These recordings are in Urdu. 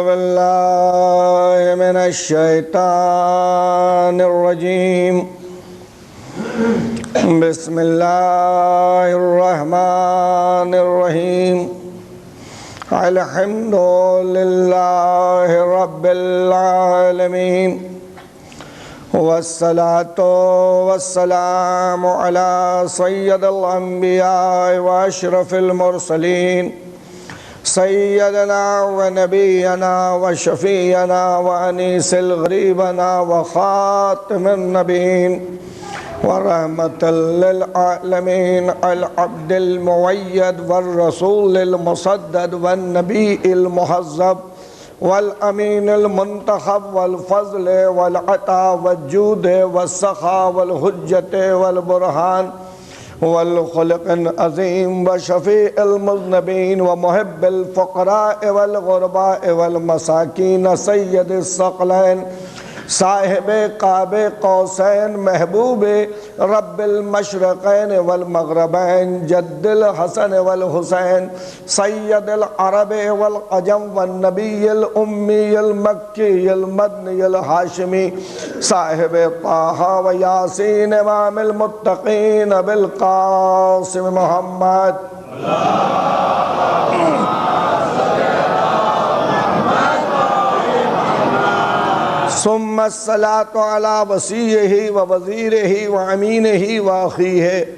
بالله من الشيطان الرجيم بسم الله الرحمن الرحيم الحمد لله رب العالمين والصلاة والسلام على سيد الأنبياء وأشرف المرسلين سيدنا ونبينا وشفينا وأنيس الغريبنا وخاتم النبيين ورحمة للعالمين العبد المؤيد والرسول المصدد والنبي المحذب والأمين المنتخب والفضل والعطاء والجود والسخاء والحجة والبرهان والخلق العظيم وشفيع المذنبين ومحب الفقراء والغرباء والمساكين سيد الثقلين صاحب قاب قوسین محبوب رب المشرقین والمغربین جد الحسن والحسین سید العرب والعجم والنبی الأمی المکی المدنی الحاشمی صاحب طه و یاسین امام المتقین بالقاسم محمد ثم الصلاة على وصيه ووزيره وأمينه وأخيه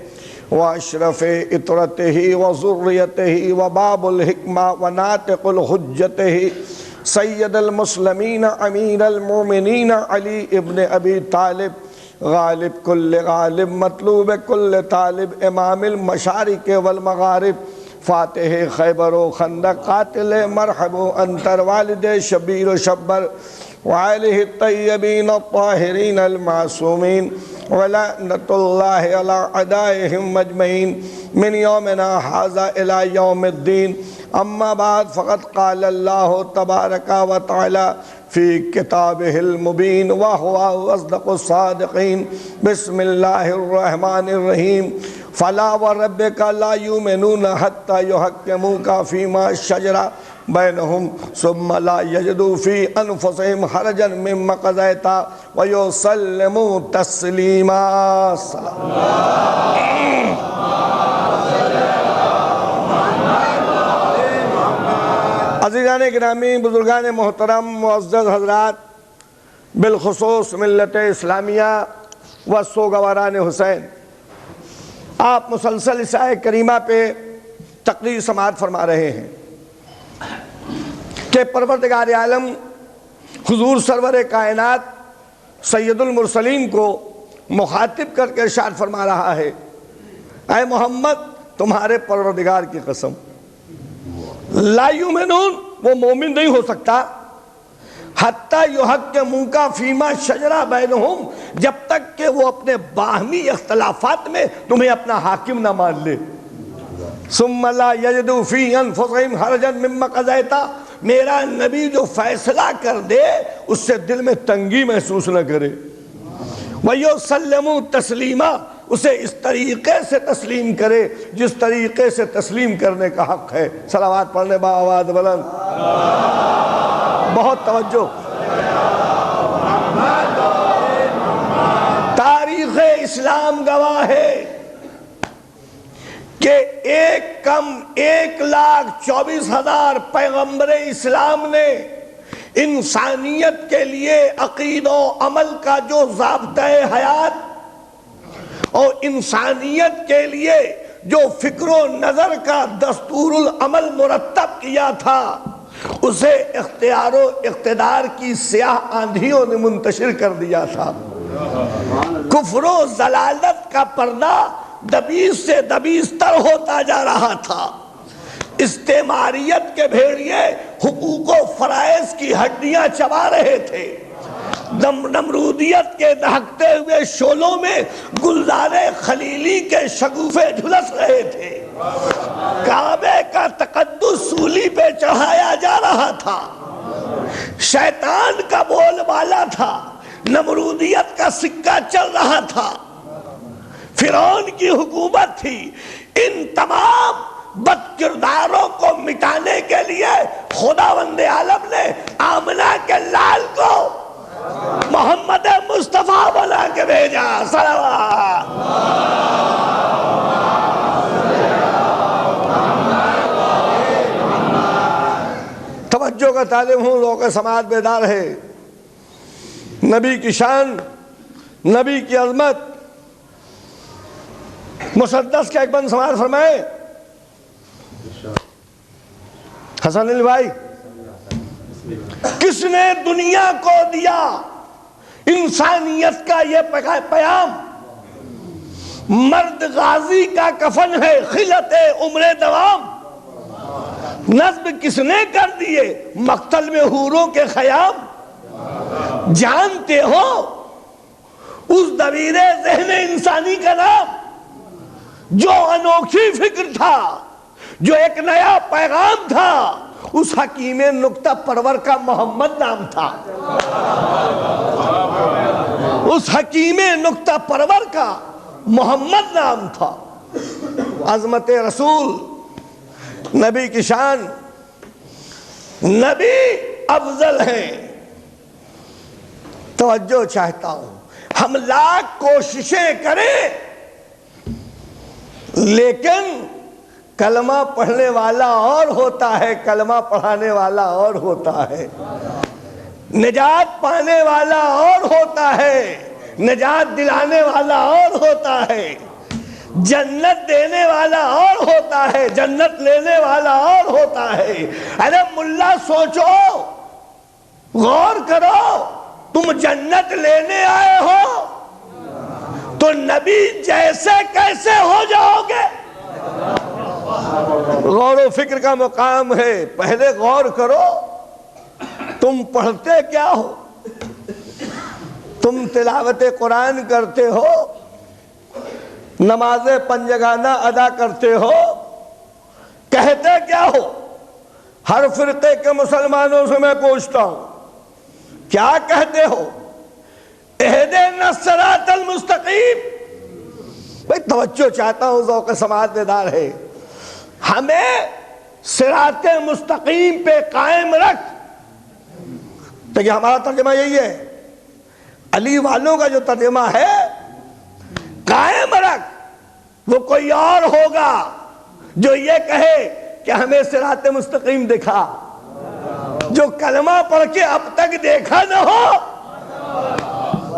وأشرف إطرته وذريته وباب الحكمة وناطق الحجته سيد المسلمين أمير المؤمنين علي ابن أبي طالب غالب كل غالب مطلوب كل طالب امام المشارق والمغارب فاتح خیبر و خندق قاتل مرحب و انتر والد شبیر و شبر وعليه الطيبين الطاهرين المعصومين ولعنة الله على أعدائهم أجمعين من يومنا هذا إلى يوم الدين أما بعد فقد قال الله تبارك وتعالى في كتابه المبين وهو أصدق الصادقين بسم الله الرحمن الرحيم فلا وربك لا يؤمنون حتى يحكموك فيما شجر بينهم ثم لا يجدوا في أنفسهم حرجا مما قضيت ويسلموا تسليما عزیزان گرامی، بزرگان محترم، معزز حضرات، بالخصوص ملت اسلامیہ و سوگواران حسین، آپ مسلسل اس آیت کریمہ پہ تقریر سماعت فرما رہے ہیں کہ پروردگار عالم حضور سرور کائنات سید المرسلین کو مخاطب کر کے ارشاد فرما رہا ہے، اے محمد تمہارے پروردگار کی قسم، لا یؤمنون وہ مومن نہیں ہو سکتا حتی یحکموک فیما شجر بینہم جب تک کہ وہ اپنے باہمی اختلافات میں تمہیں اپنا حاکم نہ مان لے، ثم لا یجدوا فی انفسہم حرجا مما قضیت میرا نبی جو فیصلہ کر دے اس سے دل میں تنگی محسوس نہ کرے، وَيُسَلِّمُوا تَسْلِيمًا اسے اس طریقے سے تسلیم کرے جس طریقے سے تسلیم کرنے کا حق ہے۔ صلوات پڑھنے با آواز بلند، بہت توجہ۔ تاریخ اسلام گواہ ہے کہ 1,24,000 پیغمبر اسلام نے انسانیت کے لیے عقیدہ و عمل کا جو ضابطۂ حیات اور انسانیت کے لیے جو فکر و نظر کا دستور العمل مرتب کیا تھا اسے اختیار و اقتدار کی سیاہ آندھیوں نے منتشر کر دیا تھا۔ کفر و ضلالت کا پردہ دبیز سے دبیزتر ہوتا جا رہا تھا، استعماریت کے بھیڑیے حقوق و فرائض کی ہڈیاں چبا رہے تھے، نمرودیت کے دہکتے ہوئے شعلوں میں گلزار خلیلی کے شگوفے جھلس رہے تھے، کعبے کا تقدس سولی پہ چڑھایا جا رہا تھا، شیطان کا بول بالا تھا، نمرودیت کا سکہ چل رہا تھا، فرعون کی حکومت تھی۔ ان تمام بد کرداروں کو مٹانے کے لیے خداوند عالم نے آمنہ کے لال کو محمد مصطفیٰ بنا کے بھیجا۔ صلوات۔ توجہ کا طالب ہوں، لوگ سماعت بیدار ہے۔ نبی کی شان، نبی کی عظمت، مسدس کا ایک بند سماعت فرمائے۔ حسن علی بھائی، کس نے دنیا کو دیا انسانیت کا یہ پیام؟ مرد غازی کا کفن ہے خلعت عمر دوام۔ نصب کس نے کر دیے مقتل میں حوروں کے خیام؟ جانتے ہو اس دبیر ذہن انسانی کا نام؟ جو انوکھی فکر تھا، جو ایک نیا پیغام تھا، اس حکیم نکتہ پرور کا محمد نام تھا۔ اس حکیم نکتہ پرور کا محمد نام تھا۔ عظمت رسول، نبی کی شان، نبی افضل ہیں۔ توجہ چاہتا ہوں، ہم لاکھ کوششیں کریں لیکن کلمہ پڑھنے والا اور ہوتا ہے، کلمہ پڑھانے والا اور ہوتا ہے، نجات پانے والا اور ہوتا ہے، نجات دلانے والا اور ہوتا ہے، جنت دینے والا اور ہوتا ہے، جنت لینے والا اور ہوتا ہے۔ ارے ملا سوچو، غور کرو، تم جنت لینے آئے ہو تو نبی جیسے کیسے ہو جاؤ گے؟ غور و فکر کا مقام ہے۔ پہلے غور کرو، تم پڑھتے کیا ہو؟ تم تلاوت قرآن کرتے ہو، نماز پنجگانہ ادا کرتے ہو، کہتے کیا ہو؟ ہر فرقے کے مسلمانوں سے میں پوچھتا ہوں، کیا کہتے ہو؟ اہدنا الصراط المستقیم۔ بھئی توجہ چاہتا ہوں، ذوق سماعت بیدار ہے۔ ہمیں صراط مستقیم پہ قائم رکھ۔ دیکھیں ہمارا ترجمہ یہی ہے، علی والوں کا جو ترجمہ ہے قائم رکھ۔ وہ کوئی اور ہوگا جو یہ کہے کہ ہمیں صراط مستقیم دکھا، جو کلمہ پڑھ کے اب تک دیکھا نہ ہو۔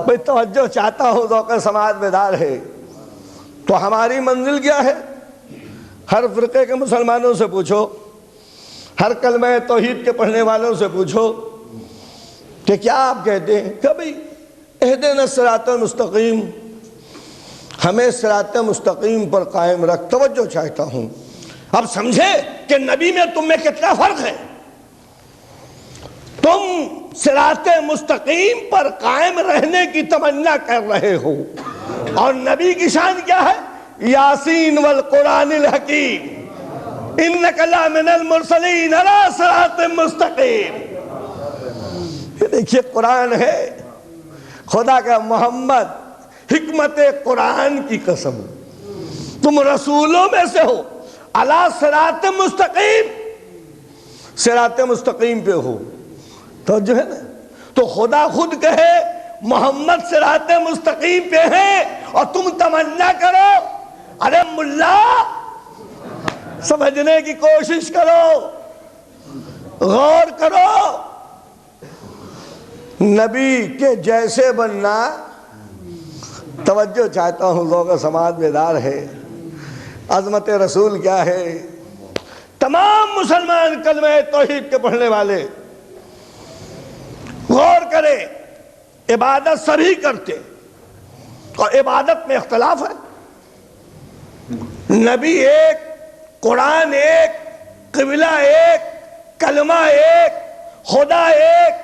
بھئی توجہ چاہتا ہوں، ذوق سماعت بیدار ہے۔ تو ہماری منزل کیا ہے؟ ہر فرقے کے مسلمانوں سے پوچھو، ہر کلمہ توحید کے پڑھنے والوں سے پوچھو کہ کیا آپ کہتے ہیں کہ بھئی اہدنا الصراط المستقیم، ہمیں صراط مستقیم پر قائم رکھ۔ توجہ چاہتا ہوں، اب سمجھے کہ نبی میں تم میں کتنا فرق ہے۔ تم صراط مستقیم پر قائم رہنے کی تمنا کر رہے ہو، اور نبی کی شان کیا ہے؟ یاسین والقرآن الحکیم انک لمن المرسلین علی صراط مستقیم۔ یہ دیکھیے قرآن ہے، خدا کا محمد، حکمت قرآن کی قسم، تم رسولوں میں سے ہو، علی صراط مستقیم، صراط مستقیم پہ ہو۔ تو جو ہے نا، تو خدا خود کہے محمد صراط مستقیم پہ ہیں اور تم تمنا کرو۔ ارے ملا، سمجھنے کی کوشش کرو، غور کرو۔ نبی کے جیسے بننا، توجہ چاہتا ہوں، لوگ سماعت بیدار ہے۔ عظمت رسول کیا ہے؟ تمام مسلمان کلمہ توحید کے پڑھنے والے غور کرے، عبادت سبھی کرتے اور عبادت میں اختلاف ہے۔ نبی ایک، قرآن ایک، قبلہ ایک، کلمہ ایک، خدا ایک،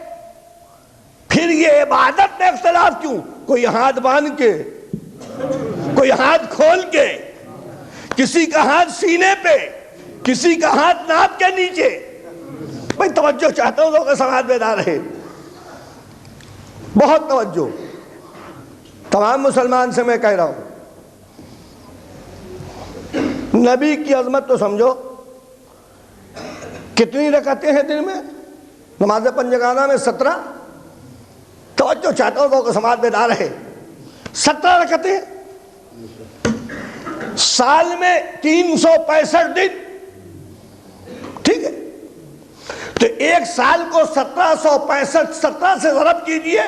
پھر یہ عبادت میں اختلاف کیوں؟ کوئی ہاتھ باندھ کے، کوئی ہاتھ کھول کے، کسی کا ہاتھ سینے پہ، کسی کا ہاتھ ناپ کے نیچے۔ میں توجہ چاہتا ہوں، لوگ سماعت بیدار ہے، بہت توجہ، تمام مسلمان سے میں کہہ رہا ہوں، نبی کی عظمت تو سمجھو۔ کتنی رکعتیں ہیں دن میں؟ نماز پنجگانہ میں 17. توجہ چاہتا ہوں تو سماعت بیدار رہے. 17 رکعتیں سال میں 365 دن. ٹھیک ہے، تو ایک سال کو 1765 17 سے ضرب کیجئے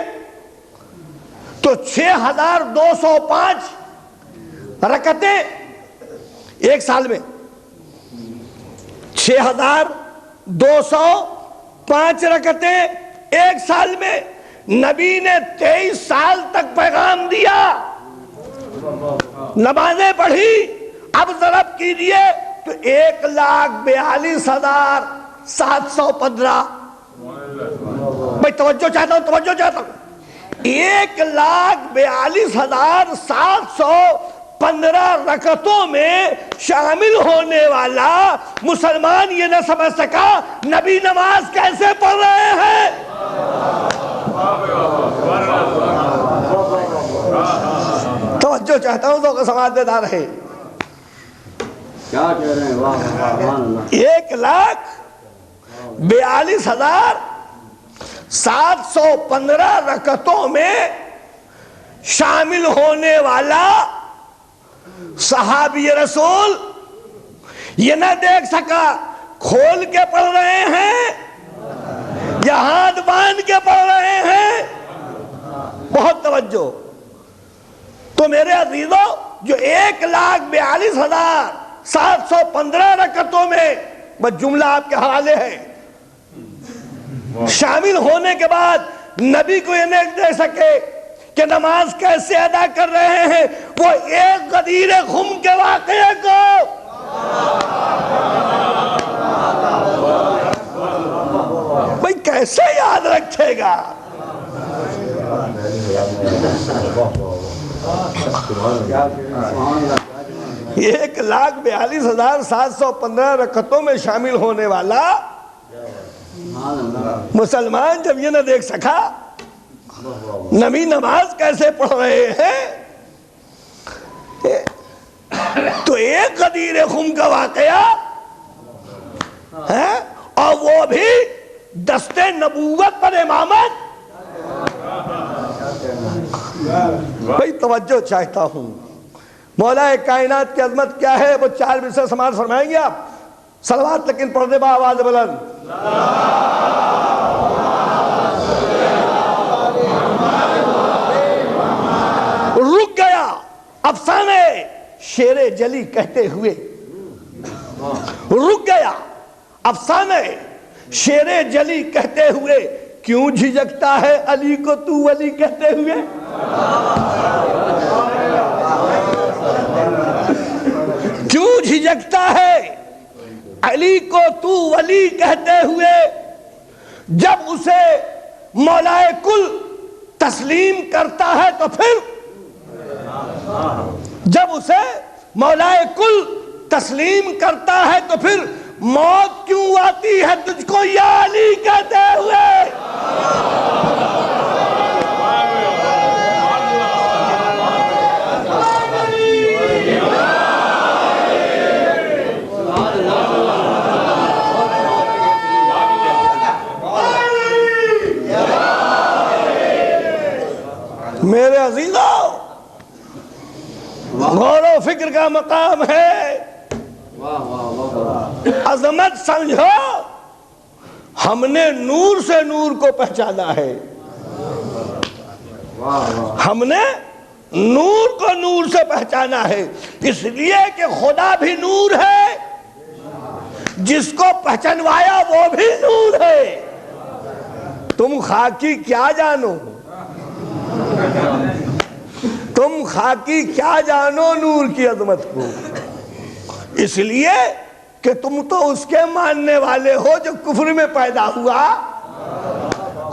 تو 6205 رکعتیں ایک سال میں. 6205 رکعتیں ایک سال میں. نبی نے 23 سال تک پیغام دیا، نمازیں پڑھی. اب ضرب کیجئے تو 1,42,715. بھائی توجہ چاہتا ہوں، 1,42,715 رکعتوں میں شامل ہونے والا مسلمان یہ نہ سمجھ سکا نبی نماز کیسے پڑھ رہے ہیں. توجہ چاہتا ہوں تو سماعت بیدار رہے. کیا کہہ رہے ہیں؟ 1,42,715 رکعتوں میں شامل ہونے والا صحابی رسول یہ نہ دیکھ سکا کھول کے پڑھ رہے ہیں یا ہاتھ باندھ کے پڑھ رہے ہیں. بہت توجہ. تو میرے عزیزوں، جو 1,42,715 رکعتوں میں بس جملہ آپ کے حوالے ہے شامل ہونے کے بعد نبی کو یہ نہیں دے سکے کہ نماز کیسے ادا کر رہے ہیں، وہ ایک غدیر خم کے واقعے کو بھئی کیسے یاد رکھے گا. 1,42,715 رکعتوں میں شامل ہونے والا مسلمان جب یہ نہ دیکھ سکا نبی نماز کیسے پڑھ رہے ہیں، تو ایک غدیر خم کا واقعہ ہے، اور وہ بھی دست نبوت پر امامت. بھئی توجہ چاہتا ہوں. مولا کائنات کی عظمت کیا ہے وہ 4 منٹ سے سماعت فرمائیں گے آپ. صلوات لیکن پڑھ دے با آواز بلند. رک گیا افسانے شیر جلی کہتے ہوئے. رک گیا افسانے شیر جلی کہتے ہوئے. کیوں جھجکتا ہے علی کو تو ولی کہتے ہوئے؟ کیوں جھجکتا ہے علی کو تو ولی کہتے ہوئے، جب اسے مولا کل تسلیم کرتا ہے تو پھر، جب اسے مولا کل تسلیم کرتا ہے تو پھر موت کیوں آتی ہے تجھ کو یا علی کہتے ہوئے؟ میرے عزیزوں، غور و فکر کا مقام ہے. عظمت سمجھو، ہم نے نور سے نور کو پہچانا ہے. ہم نے نور کو نور سے پہچانا ہے، اس لیے کہ خدا بھی نور ہے، جس کو پہچانوایا وہ بھی نور ہے. تم خاکی کیا جانو، تم خاکی کیا جانو نور کی عظمت کو. اس لیے کہ تم تو اس کے ماننے والے ہو جو کفر میں پیدا ہوا،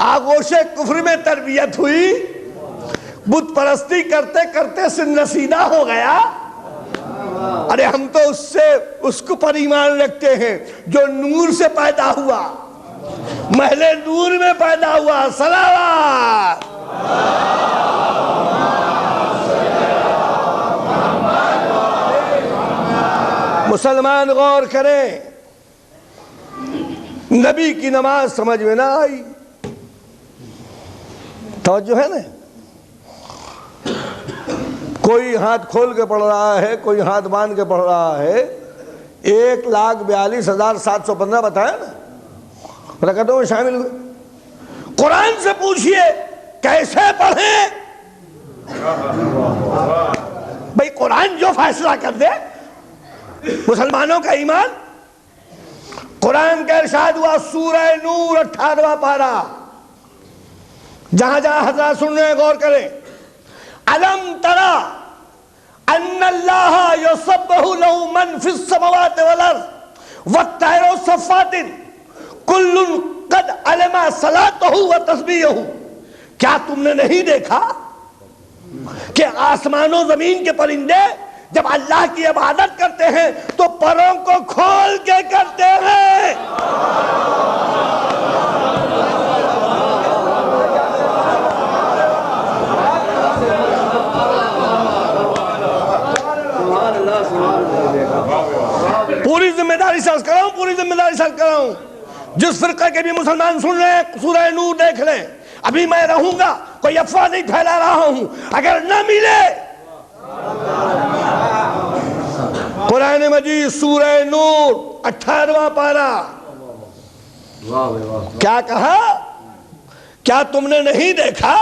آغوش کفر میں تربیت ہوئی، بت پرستی کرتے کرتے سن رسیدہ ہو گیا. ارے ہم تو اس کو پر ایمان رکھتے ہیں جو نور سے پیدا ہوا، محل نور میں پیدا ہوا. صلوات. مسلمان غور کریں. نبی کی نماز سمجھ میں نہ آئی. توجہ ہے نا؟ کوئی ہاتھ کھول کے پڑھ رہا ہے, کوئی ہاتھ باندھ کے پڑھ رہا ہے. 1,42,715 بتایا نا, رکعتوں میں شامل ہوئے. قرآن سے پوچھئے کیسے پڑھیں؟ بھئی قرآن جو فیصلہ کر دے. مسلمانوں کا ایمان. قرآن کا ارشاد ہوا سورہ نور 18واں پارہ, جہاں جہاں حضرات سن رہے ہیں غور کریں. الم ترى ان اللہ یسبح له من فی السماوات والارض والطیر صفات کل قد علم صلاته وتسبیحه. کیا تم نے نہیں دیکھا کہ آسمان و زمین کے پرندے جب اللہ کی عبادت کرتے ہیں تو پروں کو کھول کے کرتے ہیں. پوری ذمہ داری سے کر رہا ہوں, جس فرقہ کے بھی مسلمان سن رہے ہیں سورہ نور دیکھ لیں. ابھی میں رہوں گا, کوئی افواہ نہیں پھیلا رہا ہوں. اگر نہ ملے قرآن مجید سورہ نور 18واں پارہ, کیا کہا؟ کیا تم نے نہیں دیکھا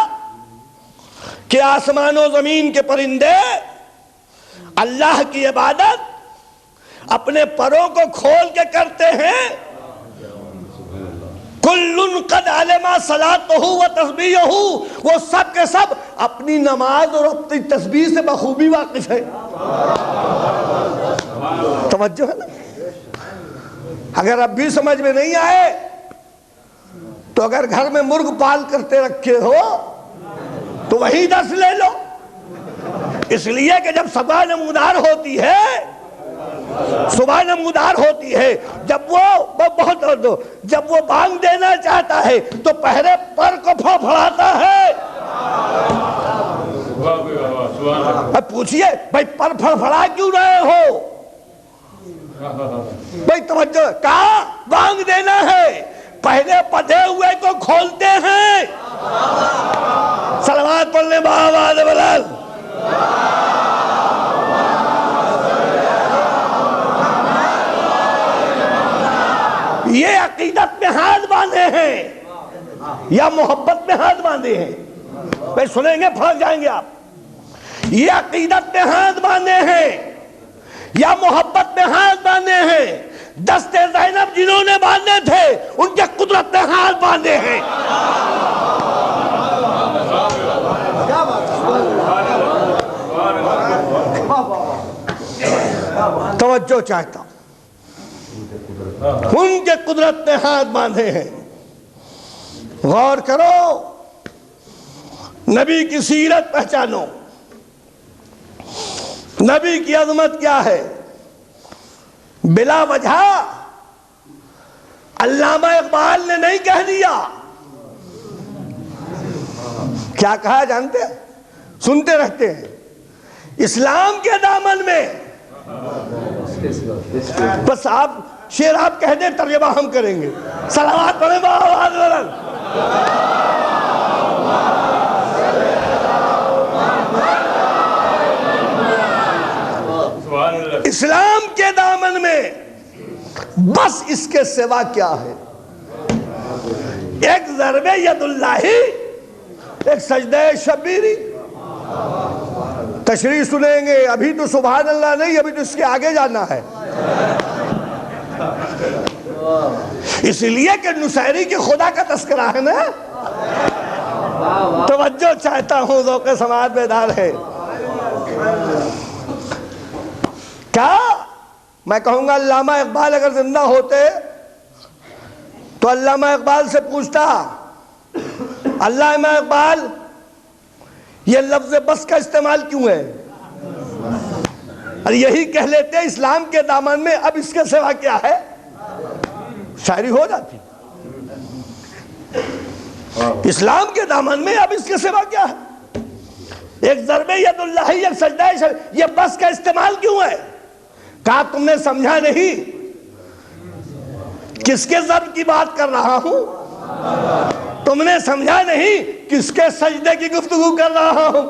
کہ آسمان و زمین کے پرندے اللہ کی عبادت اپنے پروں کو کھول کے کرتے ہیں؟ کل قد علم صلاته وتسبیحه. وہ سب کے سب اپنی نماز اور اپنی تسبیح سے بخوبی واقف ہے. توجہ ہے نا؟ اگر اب بھی سمجھ میں نہیں آئے تو اگر گھر میں مرغ پال کرتے رکھے ہو تو وہی درس لے لو. اس لیے کہ جب صبح نمودار ہوتی ہے, جب وہ بانگ دینا چاہتا ہے تو پہلے پر کو پھڑپھڑاتا ہے. پوچھئے بھائی پر پھڑپھڑا کیوں رہے ہو؟ بھائی توجہ, کہا بانگ دینا ہے, پہلے پدھے ہوئے کو کھولتے ہیں. صلوات پڑھنے بآواز بلند. یہ عقیدت میں ہاتھ باندھے ہیں یا محبت میں ہاتھ باندھے ہیں؟ بھائی سنیں گے پھنس جائیں گے آپ. یہ عقیدت میں ہاتھ باندھے ہیں یا محبت میں ہاتھ باندھے ہیں؟ دست زینب جنہوں نے باندھے تھے ان کے قدرت میں ہاتھ باندھے ہیں. توجہ چاہتا ہوں, ان کے قدرت نے ہاتھ باندھے ہیں. غور کرو, نبی کی سیرت پہچانو, نبی کی عظمت کیا ہے. بلا وجہ علامہ اقبال نے نہیں کہہ دیا. کیا کہا جانتے ہیں؟ سنتے رہتے ہیں. اسلام کے دامن میں, بس آپ شعر آپ کہہ دیں, ترجمہ ہم کریں گے. صلوات پڑھیں بآواز بلند. اسلام کے دامن میں بس اس کے سوا کیا ہے؟ ایک ضرب ید اللہ, ایک سجدہ شبیری. تشریح سنیں گے. ابھی تو سبحان اللہ نہیں, ابھی تو اس کے آگے جانا ہے. اس لیے کہ نصیری کے خدا کا تذکرہ ہے نا. توجہ چاہتا ہوں, ذوق سماعت بیدار ہے. کیا میں کہوں گا علامہ اقبال اگر زندہ ہوتے تو علامہ اقبال سے پوچھتا, علامہ اقبال یہ لفظ بس کا استعمال کیوں ہے؟ اور یہی کہہ لیتے اسلام کے دامن میں اب اس کے سوا کیا ہے, شاعری ہو جاتی. اسلام کے دامن میں اب اس کے سوا کیا ہے؟ ایک ضرب ید اللہ, ایک سجدہ, یہ بس کا استعمال کیوں ہے؟ کہا تم نے سمجھا نہیں. کس کے ضرب کی بات کر رہا ہوں؟ تم نے سمجھا نہیں؟ کس کے سجدے کی گفتگو کر رہا ہوں؟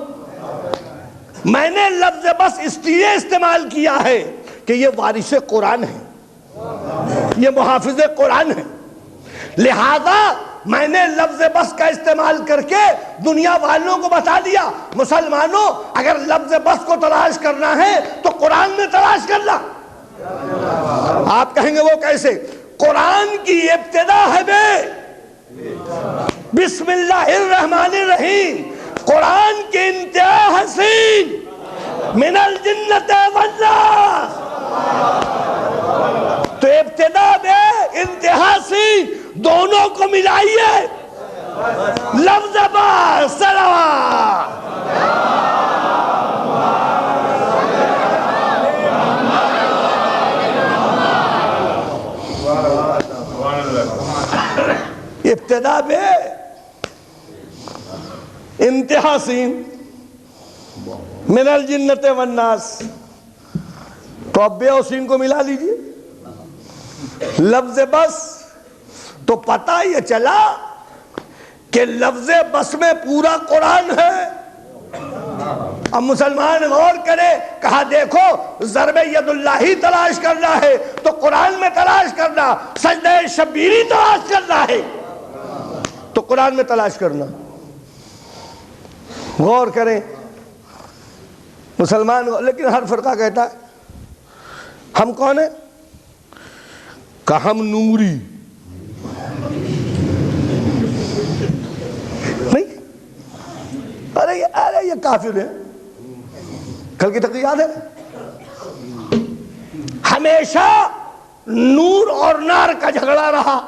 میں نے لفظ بس اس لیے استعمال کیا ہے کہ یہ وارث قرآن ہے، یہ محافظ قرآن ہے، لہذا میں نے لفظ بس کا استعمال کر کے دنیا والوں کو بتا دیا، مسلمانوں اگر لفظ بس کو تلاش کرنا ہے تو قرآن میں تلاش کرنا۔ آپ کہیں گے وہ کیسے؟ قرآن کی ابتدا ہے بسم اللہ الرحمن الرحیم، قرآن کی انتہا حسین من الجنت والناس، تو ابتدا میں انتہا سی دونوں کو ملائیے، لفظ با صلوات۔ ابتدا میں انتہا سین من الجنت والناس، تو اب بے اور سین کو ملا لیجئے، لفظ بس، تو پتہ یہ چلا کہ لفظ بس میں پورا قرآن ہے۔ اب مسلمان غور کرے، کہا دیکھو ضرب ید اللہ ہی تلاش کرنا ہے تو قرآن میں تلاش کرنا، سجدہ شبیری تلاش کرنا ہے تو قرآن میں تلاش کرنا۔ غور کریں مسلمان، لیکن ہر فرقہ کہتا ہے ہم کون ہیں؟ کہ ہم نوری نہیں، ارے یہ کافر ہے، کل کی تقریر یاد ہے؟ ہمیشہ نور اور نار کا جھگڑا رہا،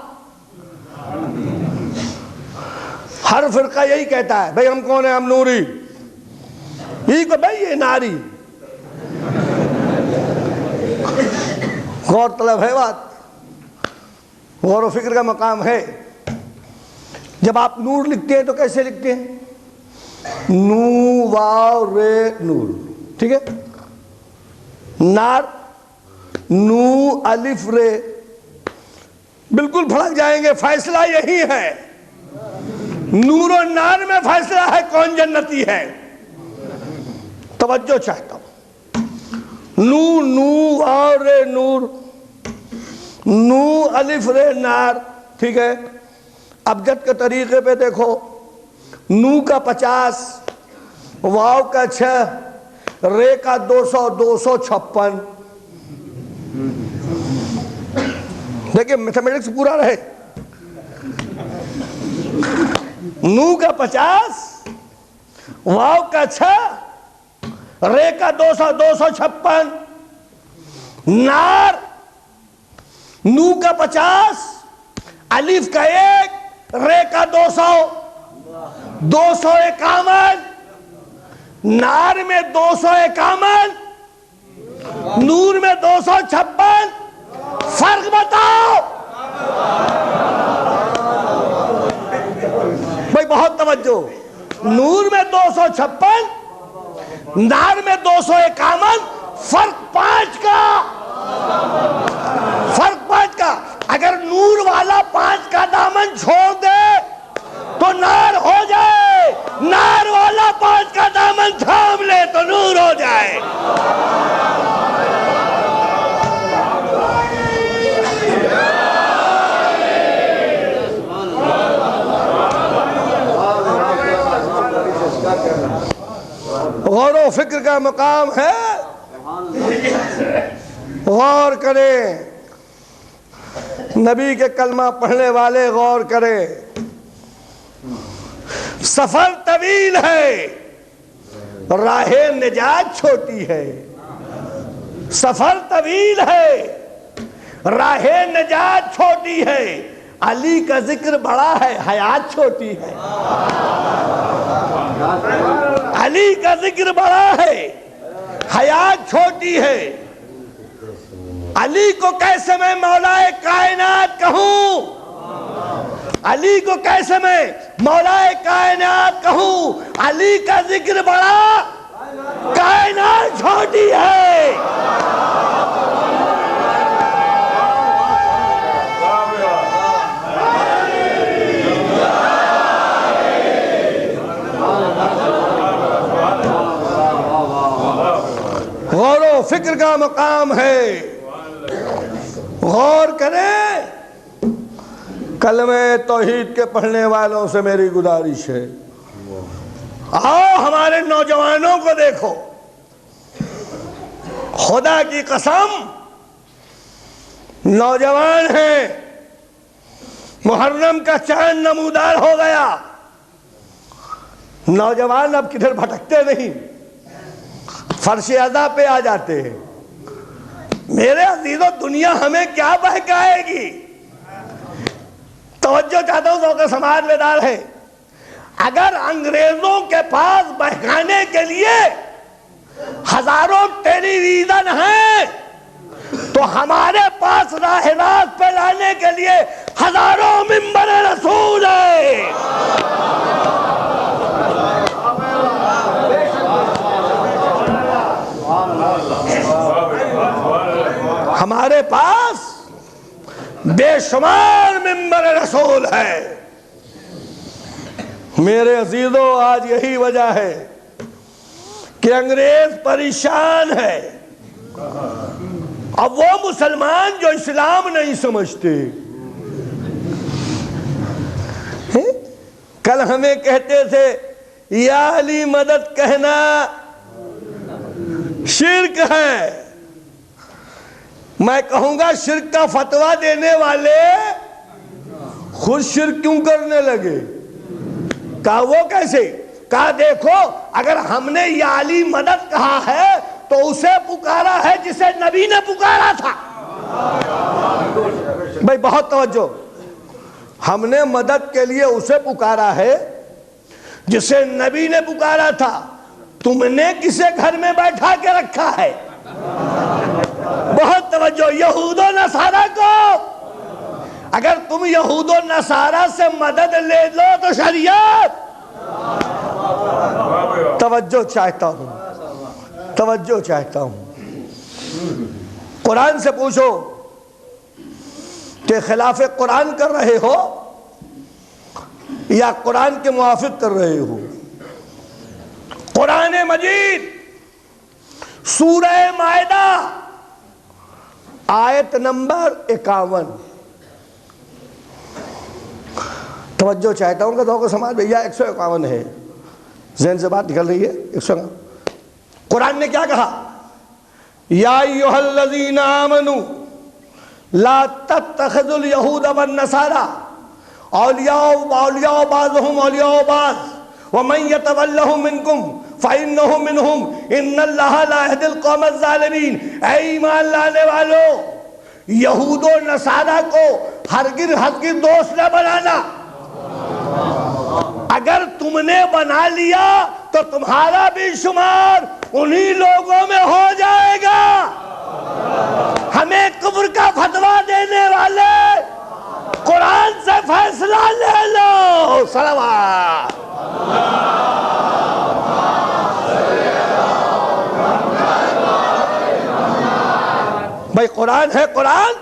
ہر فرقہ یہی کہتا ہے بھئی ہم کون ہیں؟ ہم نوری، یہی کو بھئی یہ ناری۔ غور طلب ہے بات، غور و فکر کا مقام ہے۔ جب آپ نور لکھتے ہیں تو کیسے لکھتے ہیں؟ نو واو رے نور، ٹھیک ہے؟ نار نو الف رے، بالکل پھڑک جائیں گے، فیصلہ یہی ہے، نور و نار میں فیصلہ ہے کون جنتی ہے۔ توجہ چاہتا ہوں، نو نو واو رے نور، نو الف رے نار، ٹھیک ہے؟ ابجد کے طریقے پہ دیکھو، نو کا 50، واو کا 6، رے کا 200، 256۔ دیکھیں میتھمیٹکس پورا رہے، نو کا 50، واو کا 6، رے کا 200، 256۔ نار نو کا 50، الف کا 1، رے کا 200، 251۔ نار میں 251، نور میں 256، فرق بتاؤ بھائی، بہت توجہ۔ نور میں 256، نار میں 251، فرق 5 کا، فرق 5 کا۔ اگر نور والا 5 کا دامن چھوڑ دے تو نار ہو جائے، نار والا 5 کا دامن تھام لے تو نور ہو جائے۔ غور و فکر کا مقام ہے، غور کریں، نبی کے کلمہ پڑھنے والے غور کریں۔ سفر طویل ہے، راہ نجات چھوٹی ہے، سفر طویل ہے، راہ نجات چھوٹی ہے، علی کا ذکر بڑا ہے، حیات چھوٹی ہے۔ علی کا ذکر بڑا ہے، حیات چھوٹی ہے۔ علی کو کیسے میں مولا کائنات کہوں؟ علی کو کیسے میں مولا کائنات کہوں؟ علی کا ذکر بڑا، کائنات چھوٹی ہے۔ فکر کا مقام ہے، غور کریں۔ کلمہ توحید کے پڑھنے والوں سے میری گزارش ہے، آؤ ہمارے نوجوانوں کو دیکھو، خدا کی قسم نوجوان ہیں، محرم کا چاند نمودار ہو گیا، نوجوان اب کدھر بھٹکتے نہیں، فرش ادا پہ آ جاتے ہیں۔ میرے عزیزو، دنیا ہمیں کیا بہکائے گی؟ توجہ چاہتا ہوں، ذوق سماعت بیدار ہے۔ اگر انگریزوں کے پاس بہکانے کے لیے ہزاروں ٹیلی ویژن ہیں تو ہمارے پاس راہ راست پہ لانے کے لیے ہزاروں منبر رسول ہیں۔ ہمارے پاس بے شمار منبر رسول ہے۔ میرے عزیزو، آج یہی وجہ ہے کہ انگریز پریشان ہے۔ اب وہ مسلمان جو اسلام نہیں سمجھتے، کل ہمیں کہتے تھے یا علی مدد کہنا شرک ہے، میں کہوں گا شرک کا فتویٰ دینے والے خود شرک کیوں کرنے لگے؟ کہا وہ کیسے؟ کہا دیکھو، اگر ہم نے یا علی مدد کہا ہے تو اسے پکارا ہے جسے نبی نے پکارا تھا۔ بھائی بہت توجہ، ہم نے مدد کے لیے اسے پکارا ہے جسے نبی نے پکارا تھا، تم نے کسے گھر میں بیٹھا کے رکھا ہے؟ بہت توجہ، یہود و نصارہ کو، اگر تم یہود و نصارہ سے مدد لے لو تو شریعت۔ توجہ چاہتا ہوں، قرآن سے پوچھو کہ خلاف قرآن کر رہے ہو یا قرآن کے موافق کر رہے ہو؟ قرآن مجید سورہ مائدہ آیت نمبر 51، توجہ چاہتا ہوں کہ ذوق سماعت بھیا 151 ہے، ذہن سے بات نکل رہی ہے۔ 151 قرآن نے کیا کہا؟ یا ایھا الذین آمنوا لا تتخذوا الیہود والنصارى اولیاء بعضهم اولیاء بعض ومن یتولہم منکم فإنہ منہم ان اللہ لا یہدی القوم الظالمین۔ اے ایمان لانے والو، یہود و نصارہ کو ہرگز دوست نہ بنانا، اگر تم نے بنا لیا تو تمہارا بھی شمار انہی لوگوں میں ہو جائے گا۔ ہمیں کفر کا فتویٰ دینے والے قرآن سے فیصلہ لے لو۔ صلوات۔ بھائی قرآن ہے، قرآن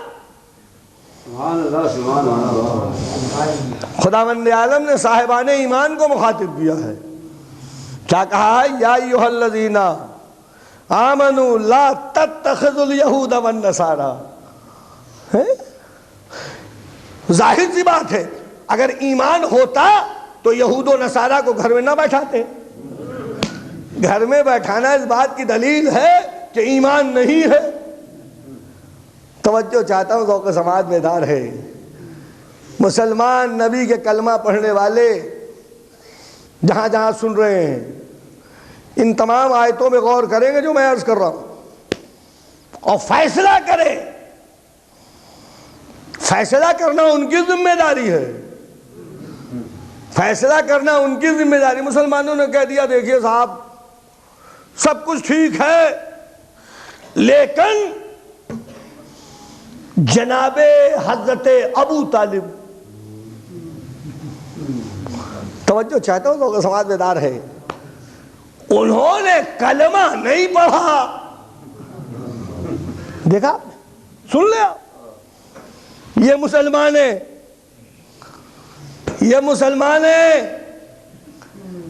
سبحان اللہ، سبحان اللہ۔ خداوند عالم نے صاحبان ایمان کو مخاطب کیا ہے، کیا کہا ہے؟ یا ایھا الذین آمنوا لا تتخذوا الیہود والنصارى۔ ظاہر سی بات ہے، اگر ایمان ہوتا تو یہود و نصارہ کو گھر میں نہ بیٹھاتے۔ گھر میں بیٹھانا اس بات کی دلیل ہے کہ ایمان نہیں ہے۔ توجہ چاہتا ہوں، ذوق سماعت بیدار ہے۔ مسلمان نبی کے کلمہ پڑھنے والے جہاں جہاں سن رہے ہیں، ان تمام آیتوں میں غور کریں گے جو میں عرض کر رہا ہوں، اور فیصلہ کریں۔ فیصلہ کرنا ان کی ذمہ داری ہے، فیصلہ کرنا ان کی ذمہ داری۔ مسلمانوں نے کہہ دیا دیکھیے صاحب سب کچھ ٹھیک ہے، لیکن جناب حضرت ابو طالب، توجہ چاہتا ہوں تو سماعت بیدار ہے، انہوں نے کلمہ نہیں پڑھا۔ دیکھا، سن لیا، یہ مسلمان ہے، یہ مسلمان ہے،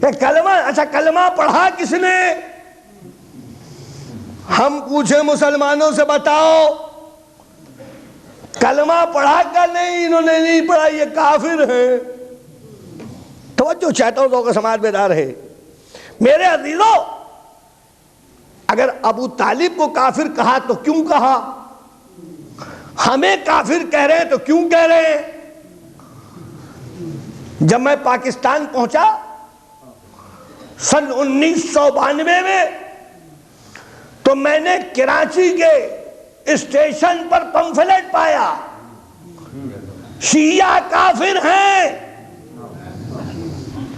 کہ کلمہ، اچھا کلمہ پڑھا کس نے؟ ہم پوچھیں مسلمانوں سے بتاؤ کلمہ پڑھا کر نہیں، انہوں نے نہیں پڑھا، یہ کافر ہیں۔ توجہ چاہتا ہوں ذوق سماعت بیدار ہے میرے عزیزو۔ اگر ابو طالب کو کافر کہا تو کیوں کہا؟ ہمیں کافر کہہ رہے ہیں تو کیوں کہہ رہے ہیں؟ جب میں پاکستان پہنچا سن 1992 میں تو میں نے کراچی کے اسٹیشن پر پمفلٹ پایا، شیعہ کافر ہیں۔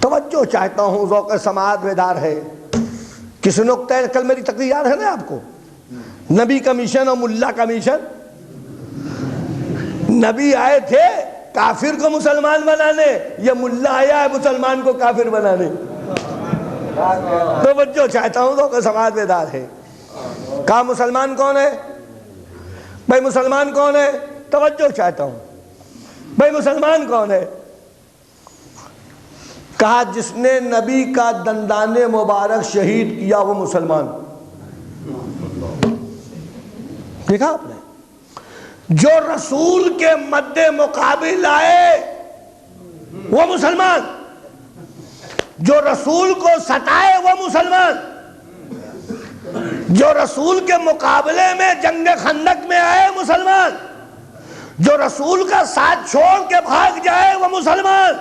توجہ چاہتا ہوں ذوق سماعت بیدار ہے۔ کس نقطہ کل میری تقریر یاد ہے نا آپ کو؟ نبی کا مشن اور ملا کا مشن۔ نبی آئے تھے کافر کو مسلمان بنانے، یہ ملا آیا ہے مسلمان کو کافر بنانے۔ توجہ چاہتا ہوں ذوق سماعت بیدار ہے۔ کہا مسلمان کون ہے؟ بھائی مسلمان کون ہے؟ توجہ چاہتا ہوں بھائی مسلمان کون ہے؟ کہا جس نے نبی کا دندان مبارک شہید کیا وہ مسلمان۔ دیکھا آپ نے؟ جو رسول کے مد مقابل آئے وہ مسلمان، جو رسول کو ستائے وہ مسلمان، جو رسول کے مقابلے میں جنگ خندق میں آئے مسلمان، جو رسول کا ساتھ چھوڑ کے بھاگ جائے وہ مسلمان،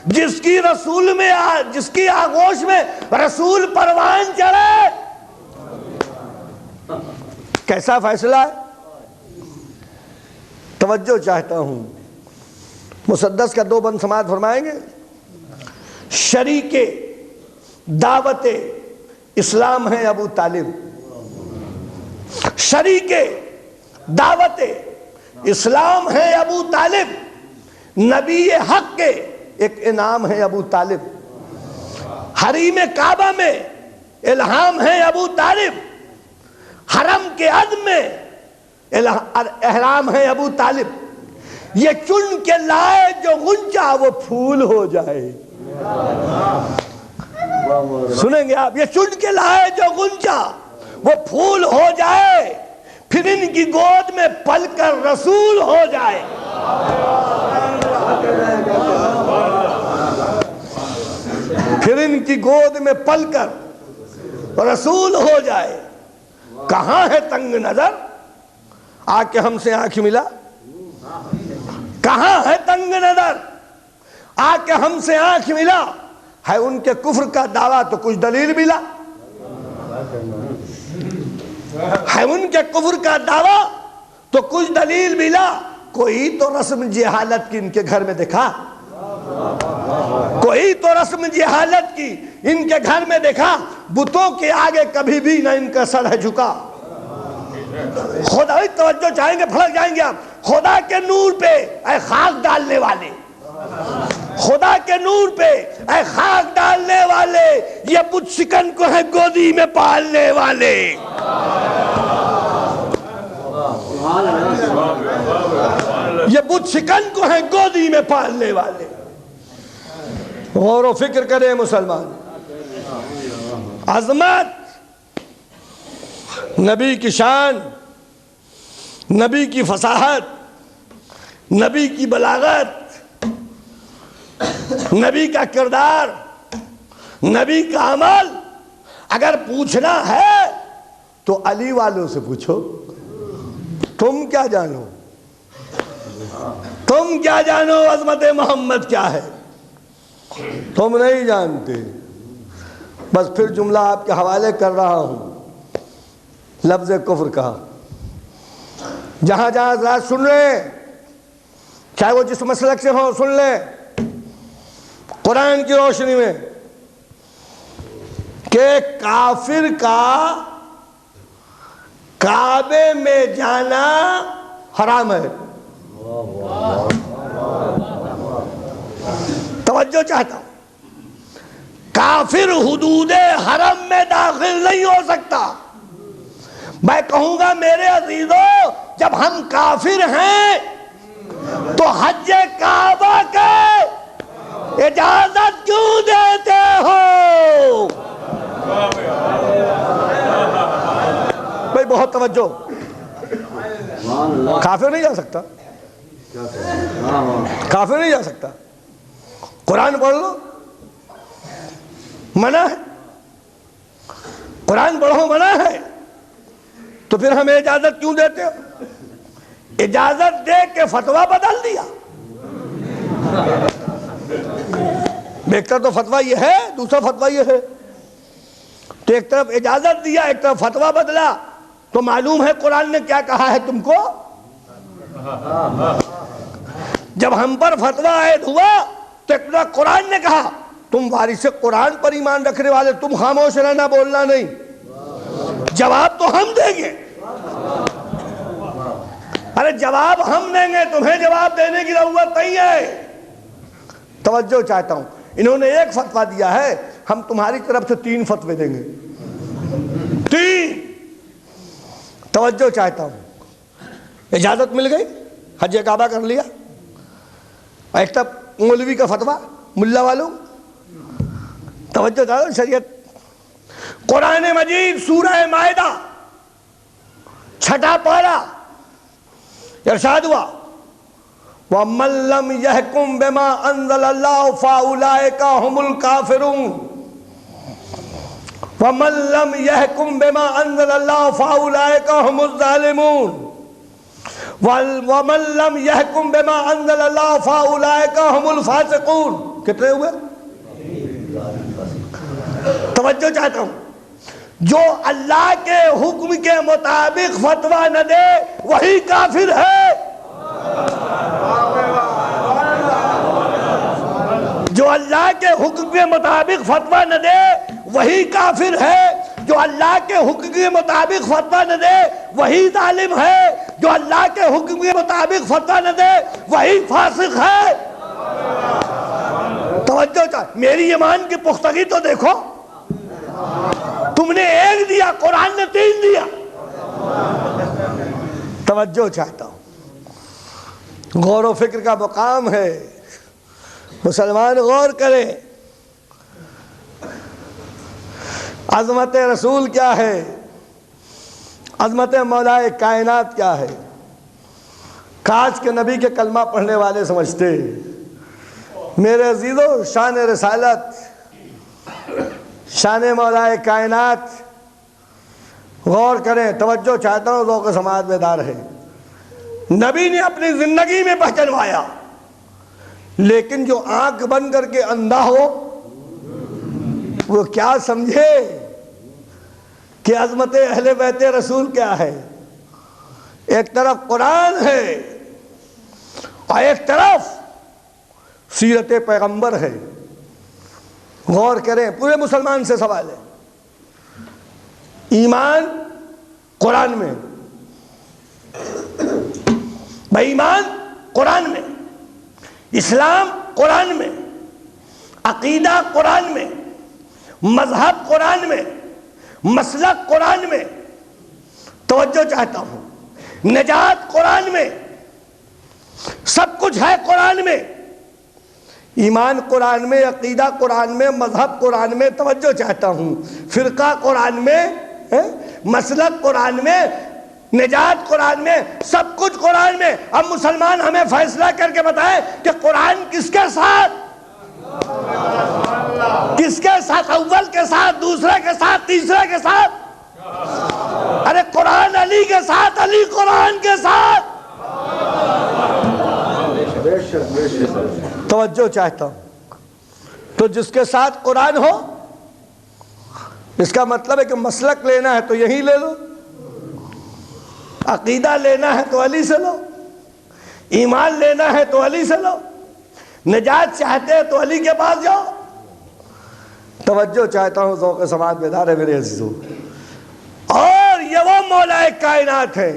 جس کی رسول میں جس کی آغوش میں رسول پروان چڑھے۔ کیسا فیصلہ ہے؟ توجہ چاہتا ہوں، مسدس کا 2 بند سماعت فرمائیں گے۔ شریک دعوت اسلام ہے ابو طالب، شریک دعوت اسلام ہے ابو طالب، نبی حق کے ایک انعام ہے ابو طالب، حریم کعبہ میں الہام ہے ابو طالب، حرم کے عدم میں احرام ہے ابو طالب، یہ چن کے لائے جو غنچہ وہ پھول ہو جائے۔ سنیں گے آپ؟ یہ چن کے لائے جو غنچہ وہ پھول ہو جائے، پھر ان کی گود میں پل کر رسول ہو جائے۔ پھر ان کی گود میں پل کر رسول ہو جائے۔ کہاں ہے تنگ نظر؟ آ کے ہم سے آنکھ ملا۔ کہاں ہے تنگ نظر؟ آ کے ہم سے آنکھ ملا۔ ہے ان کے کفر کا دعویٰ تو کچھ دلیل ملا، ہے ان کے کفر کا دعویٰ تو کچھ دلیل ملا۔ کوئی تو رسم جہالت کی ان کے گھر میں دکھا، کوئی تو رسم جہالت کی ان کے گھر میں دیکھا۔ بتوں کے آگے کبھی بھی نہ ان کا سر ہے جھکا۔ خدا توجہ چاہیں گے پھڑک جائیں گے آپ۔ خدا کے نور پہ اے خاک ڈالنے والے، خدا کے نور پہ اے خاک ڈالنے والے، یہ بت شکن کو ہے گودی میں پالنے والے۔ یہ بت شکن کو ہے گودی میں پالنے والے۔ غور و فکر کریں مسلمان۔ عظمت، نبی کی شان، نبی کی فصاحت، نبی کی بلاغت، نبی کا کردار، نبی کا عمل اگر پوچھنا ہے تو علی والوں سے پوچھو۔ تم کیا جانو؟ تم کیا جانو عظمت محمد کیا ہے؟ تم نہیں جانتے۔ بس پھر جملہ آپ کے حوالے کر رہا ہوں۔ لفظ کفر کہا، جہاں جہاں حضرات سن رہے ہیں، چاہے وہ جس مسلک سے ہوں، سن لیں قرآن کی روشنی میں کہ کافر کا کعبے میں جانا حرام ہے۔ توجہ چاہتا ہوں، کافر حدود حرم میں داخل نہیں ہو سکتا۔ میں کہوں گا میرے عزیزو، جب ہم کافر ہیں تو حج کعبہ کے اجازت کیوں دیتے ہو؟ بہت توجہ، سبحان اللہ کافر نہیں جا سکتا، کیا کہہ ہاں ہاں کافر نہیں جا سکتا، قرآن پڑھ لو، منع ہے، قرآن پڑھو منع ہے، تو پھر ہمیں اجازت کیوں دیتے ہو؟ اجازت دے کے فتویٰ بدل دیا، ایک طرف تو فتویٰ یہ ہے، دوسرا فتویٰ یہ ہے، تو ایک طرف اجازت دیا، ایک طرف فتویٰ بدلا، تو معلوم ہے قرآن نے کیا کہا ہے تم کو؟ جب ہم پر فتویٰ عائد ہوا تو ایک طرف قرآن نے کہا تم وارث قرآن پر ایمان رکھنے والے، تم خاموش رہنا، بولنا نہیں، جواب تو ہم دیں گے، ارے جواب ہم دیں گے، تمہیں جواب دینے کی ضرورت نہیں ہے۔ توجہ چاہتا ہوں، انہوں نے ایک فتویٰ دیا ہے، ہم تمہاری طرف سے 3 فتوے دیں گے، 3۔ توجہ چاہتا ہوں، اجازت مل گئی، حج کعبہ کر لیا، ایک طرف مولوی کا فتویٰ، ملا والوں، توجہ چاہتا ہوں، شریعت، قرآن مجید سورہ مائدہ 6 پارہ ارشاد ہوا وَمَن لَّمْ يَحْكُم بِمَا أَنزَلَ اللَّهُ فَأُولَٰئِكَ هُمُ الْكَافِرُونَ وَمَن لَّمْ يَحْكُم بِمَا أَنزَلَ اللَّهُ فَأُولَٰئِكَ هُمُ الظَّالِمُونَ وَمَن لَّمْ يَحْكُم بِمَا أَنزَلَ اللَّهُ فَأُولَٰئِكَ هُمُ الْفَاسِقُونَ۔ کتنے ہوئے؟ توجہ چاہتا ہوں، جو اللہ کے حکم کے مطابق فتویٰ نہ دے وہی کافر ہے، جو اللہ کے حکم کے مطابق فتویٰ نہ دے وہی کافر ہے، جو اللہ کے حکم کے مطابق فتویٰ نہ دے وہی ظالم ہے، جو اللہ کے حکم کے مطابق فتویٰ نہ دے وہی فاسق ہے۔ توجہ چاہتا، میری ایمان کی پختگی تو دیکھو، تم نے 1 دیا، قرآن نے 3 دیا۔ توجہ چاہتا ہوں، غور و فکر کا مقام ہے، مسلمان غور کریں، عظمت رسول کیا ہے، عظمت مولا کائنات کیا ہے۔ کاش کے نبی کے کلمہ پڑھنے والے سمجھتے، میرے عزیزو، شان رسالت، شان مولا کائنات، غور کریں، توجہ چاہتا ہوں، ذوق سماعت بیدار ہے۔ نبی نے اپنی زندگی میں پہچنوایا، لیکن جو آنکھ بند کر کے اندھا ہو وہ کیا سمجھے کہ عظمت اہل بیت رسول کیا ہے۔ ایک طرف قرآن ہے اور ایک طرف سیرت پیغمبر ہے۔ غور کریں، پورے مسلمان سے سوال ہے، ایمان قرآن میں، بھائی ایمان قرآن میں، اسلام قرآن میں، عقیدہ قرآن میں، مذہب قرآن میں، مسلک قرآن میں، توجہ چاہتا ہوں، نجات قرآن میں، سب کچھ ہے قرآن میں، ایمان قرآن میں، عقیدہ قرآن میں، مذہب قرآن میں، توجہ چاہتا ہوں، فرقہ قرآن میں، مسلک قرآن میں، نجات قرآن میں، سب کچھ قرآن میں۔ اب مسلمان ہمیں فیصلہ کر کے بتائے کہ قرآن کس کے ساتھ، کس کے ساتھ، اول کے ساتھ، دوسرے کے ساتھ، تیسرے کے ساتھ؟ ارے قرآن علی کے ساتھ، علی قرآن کے ساتھ۔ توجہ چاہتا ہوں، تو جس کے ساتھ قرآن ہو، اس کا مطلب ہے کہ مسلک لینا ہے تو یہی لے لو، عقیدہ لینا ہے تو علی سے لو، ایمان لینا ہے تو علی سے لو، نجات چاہتے ہیں تو علی کے پاس جاؤ۔ توجہ چاہتا ہوں، ذوق سماعت بیدار ہے میرے عزیزو، اور یہ وہ مولا کائنات ہے۔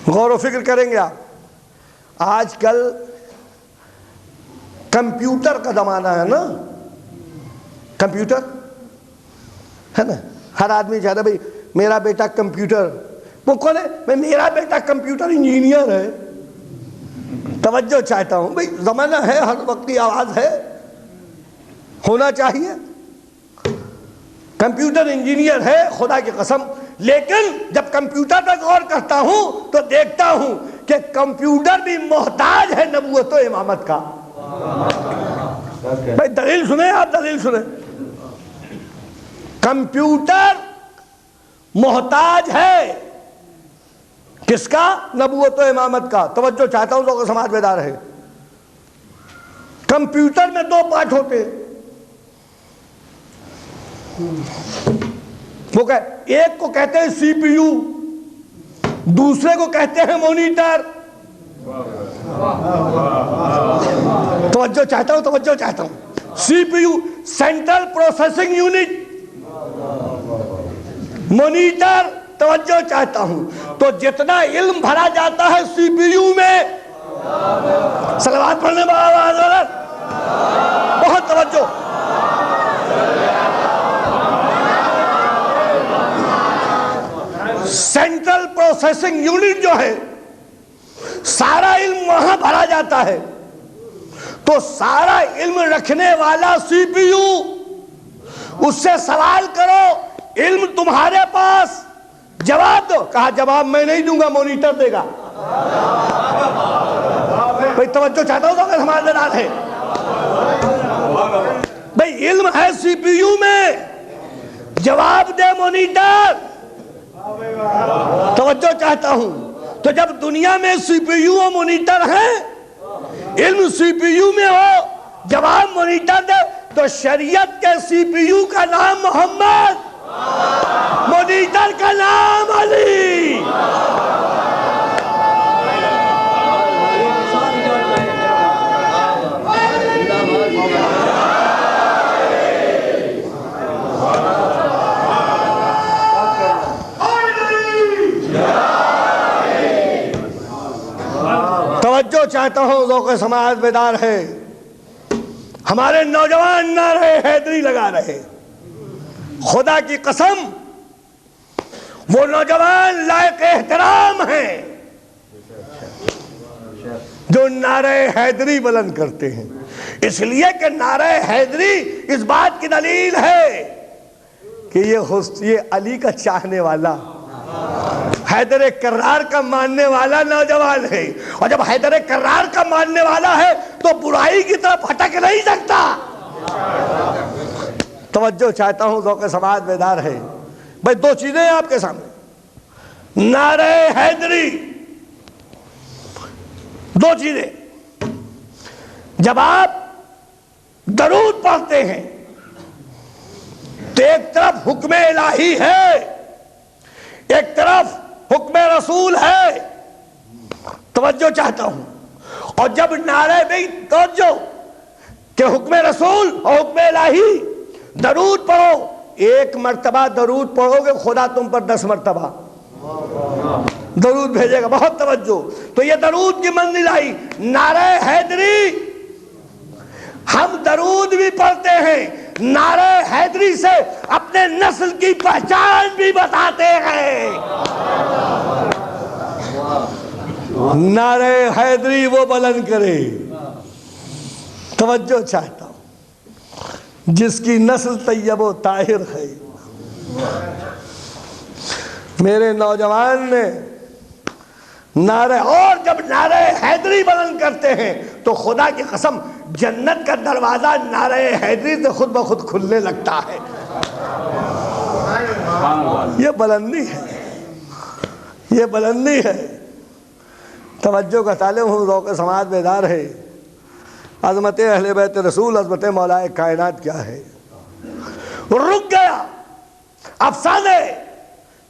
غور و فکر کریں گے آپ، آج کل کمپیوٹر کا زمانہ ہے نا، کمپیوٹر ہے نا، ہر آدمی چاہتا ہے بھئی میرا بیٹا کمپیوٹر، وہ کون ہے؟ میں میرا بیٹا کمپیوٹر انجینئر ہے۔ توجہ چاہتا ہوں، بھئی زمانہ ہے، ہر وقت کی آواز ہے، ہونا چاہیے۔ کمپیوٹر انجینئر ہے خدا کی قسم، لیکن جب کمپیوٹر پہ غور کرتا ہوں تو دیکھتا ہوں کہ کمپیوٹر بھی محتاج ہے نبوت و امامت کا۔ بھائی دلیل سنیں، آپ دلیل سنیں، کمپیوٹر محتاج ہے کس کا؟ نبوت و امامت کا۔ توجہ چاہتا ہوں لوگ سماج بیدار ہے۔ کمپیوٹر میں دو پارٹ ہوتے ہیں، وہ ایک کو کہتے ہیں سی پی یو، دوسرے کو کہتے ہیں مانیٹر۔ توجہ چاہتا ہوں، C P U central processing unit, monitor. توجہ چاہتا ہوں، تو جتنا علم بھرا جاتا ہے سی پی یو میں، صلوات پڑھنے والا بہت توجہ، سینٹرل پروسیسنگ یونٹ جو ہے سارا علم وہاں بھرا جاتا ہے، تو سارا علم رکھنے والا سی پی یو، اس سے سوال کرو علم تمہارے پاس، جواب دو، کہا جواب میں نہیں دوں گا، مانیٹر دے گا۔ بھئی توجہ چاہتا ہوں تو ہمارے دلال ہے، بھئی علم ہے سی پی یو میں، جواب دے مانیٹر۔ توجہ چاہتا ہوں، تو جب دنیا میں سی پی یو اور مانیٹر ہیں، علم سی پی یو میں ہو، جواب مانیٹر دے، تو شریعت کے سی پی یو کا نام محمد، مانیٹر کا نام علی۔ توجہ چاہتا ہوں، ذوق سماعت بیدار ہے، ہمارے نوجوان نعرہ حیدری لگا رہے، خدا کی قسم وہ نوجوان لائق احترام ہیں جو نعرہ حیدری بلند کرتے ہیں، اس لیے کہ نعرہ حیدری اس بات کی دلیل ہے کہ یہ علی کا چاہنے والا، حیدر کرار کا ماننے والا نوجوان ہے، اور جب حیدر کرار کا ماننے والا ہے تو برائی کی طرف ہٹک نہیں سکتا۔ توجہ چاہتا ہوں، ذوق سماعت بیدار ہے۔ بھئی دو چیزیں ہیں آپ کے سامنے، نعرہ حیدری، دو چیزیں، جب آپ درود پڑھتے ہیں تو ایک طرف حکم الہی ہے، ایک طرف حکم رسول ہے۔ توجہ چاہتا ہوں، اور جب نعرہ بھی توجہ کہ حکم رسول اور حکم الہی، درود پڑھو، ایک مرتبہ درود پڑھو گے خدا تم پر 10 مرتبہ درود بھیجے گا۔ بہت توجہ، تو یہ درود کی منزل آئی، نعرہ حیدری، ہم درود بھی پڑھتے ہیں، نعرہ حیدری سے اپنے نسل کی پہچان بھی بتاتے ہیں۔ نعرہ حیدری وہ بلند کرے، توجہ چاہتا ہوں، جس کی نسل طیب و طاہر ہے۔ میرے نوجوان نے نعرہ، اور جب نعرہ حیدری بلند کرتے ہیں تو خدا کی قسم جنت کا دروازہ نعرہ حیدری سے خود بخود کھلنے لگتا ہے۔ یہ بلندی ہے، یہ بلندی ہے۔ توجہ کا طالب ہوں، ذوق سماعت بیدار ہے۔ عظمت اہل بیت رسول، عظمت مولا کائنات کیا ہے؟ رک گیا افسانے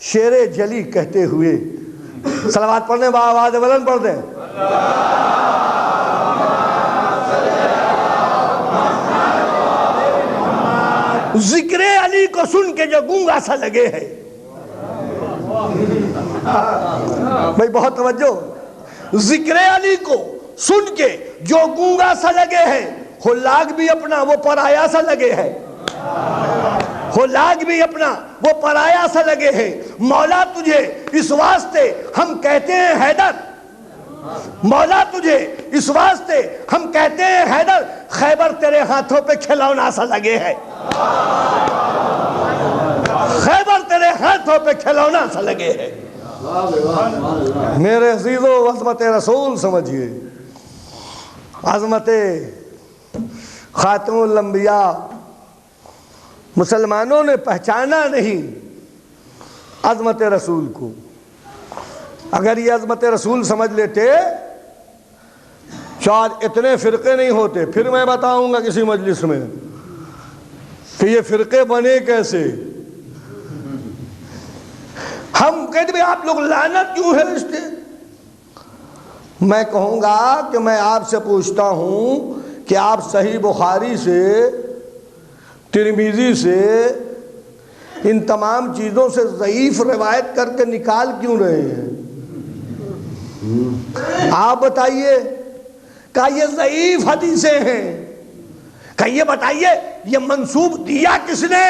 شیر جلی کہتے ہوئے، صلوات پڑھنے آواز بلند پڑھ دیں۔ ذکر علی کو سن کے جو گونگا سا لگے ہے، بھائی بہت توجہ، ذکر علی کو سن کے جو گونگا سا لگے ہے، خلاق بھی اپنا وہ پرایا سا لگے ہے، خلاق بھی اپنا وہ پرایا سا لگے ہے۔ مولا تجھے اس واسطے ہم کہتے ہیں حیدر، مولا تجھے اس واسطے ہم کہتے ہیں حیدر، خیبر تیرے ہاتھوں پہ کھلونا سا لگے ہے۔ ہاتھوں پہ کھلونا سا لگے ہے۔ میرے عزیزو عظمت رسول سمجھیے، عظمت خاتم الانبیاء مسلمانوں نے پہچانا نہیں عظمت رسول کو۔ اگر یہ عظمت رسول سمجھ لیتے شاید اتنے فرقے نہیں ہوتے۔ پھر میں بتاؤں گا کسی مجلس میں کہ یہ فرقے بنے کیسے۔ ہم کہتے ہیں آپ لوگ لعنت کیوں ہے رشتے؟ میں کہوں گا کہ میں آپ سے پوچھتا ہوں کہ آپ صحیح بخاری سے، ترمذی سے، ان تمام چیزوں سے ضعیف روایت کر کے نکال کیوں رہے ہیں؟ آپ بتائیے کہ یہ ضعیف حدیثیں ہیں، کہ یہ بتائیے یہ منسوب دیا کس نے؟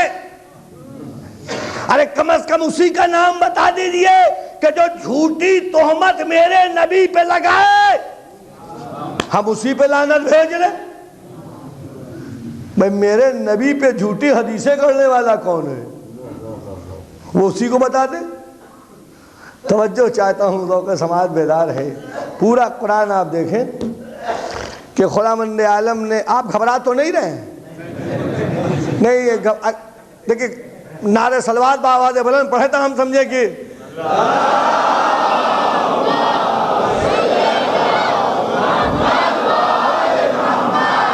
ارے کم از کم اسی کا نام بتا دیجئے کہ جو جھوٹی تہمت میرے نبی پہ لگائے ہم اسی پہ لعنت بھیج لیں۔ بھئی میرے نبی پہ جھوٹی حدیثیں کرنے والا کون ہے؟ وہ اسی کو بتا دیں۔ توجہ چاہتا ہوں، ذوق سماعت بیدار ہے۔ پورا قرآن آپ دیکھیں کہ خداوند عالم نے، آپ گھبرا تو نہیں رہے ہیں؟ نہیں، دیکھیں نعرے صلوات بآواز بلند پڑھے تو ہم سمجھے کہ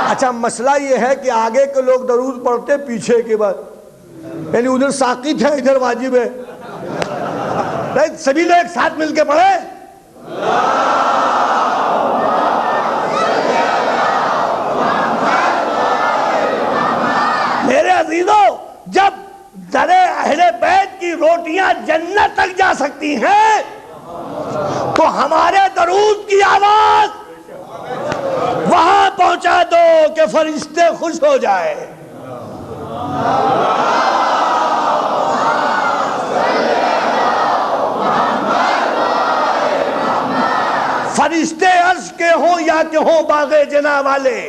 اچھا مسئلہ یہ ہے کہ آگے کے لوگ درود پڑھتے پیچھے کے بعد، یعنی ادھر ساقط ہے ادھر واجب ہے، سبھی لوگ ایک ساتھ مل کے پڑھے۔ میرے عزیزو، جب در اہل بیت کی روٹیاں جنت تک جا سکتی ہیں تو ہمارے درود کی آواز وہاں پہنچا دو کہ فرشتے خوش ہو جائے۔ فرشتے عرش کے ہوں یا کہ ہوں باغ جناح والے،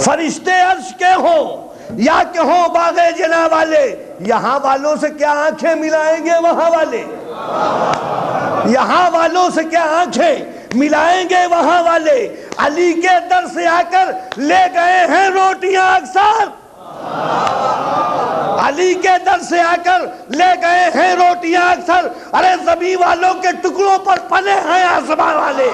فرشتے عرش کے ہوں یا کہ ہوں باغ جناح والے، یہاں والوں سے کیا آنکھیں ملائیں گے وہاں والے؟ یہاں والوں سے کیا آنکھیں ملائیں گے وہاں والے؟ علی کے در سے آ کر لے گئے ہیں روٹیاں اکثر، علی کے در سے آ کر لے گئے ہیں روٹیاں اکثر، ارے زمین والوں کے ٹکڑوں پر پلے ہیں آسمان والے۔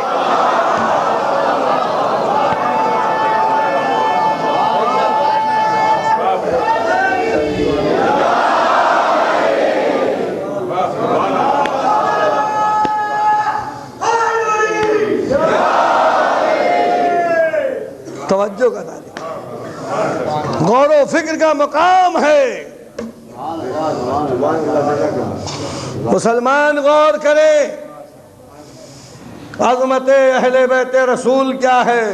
توجہ کا تعلق غور و فکر کا مقام ہے۔ مسلمان غور کرے عظمت اہل بیت رسول کیا ہے،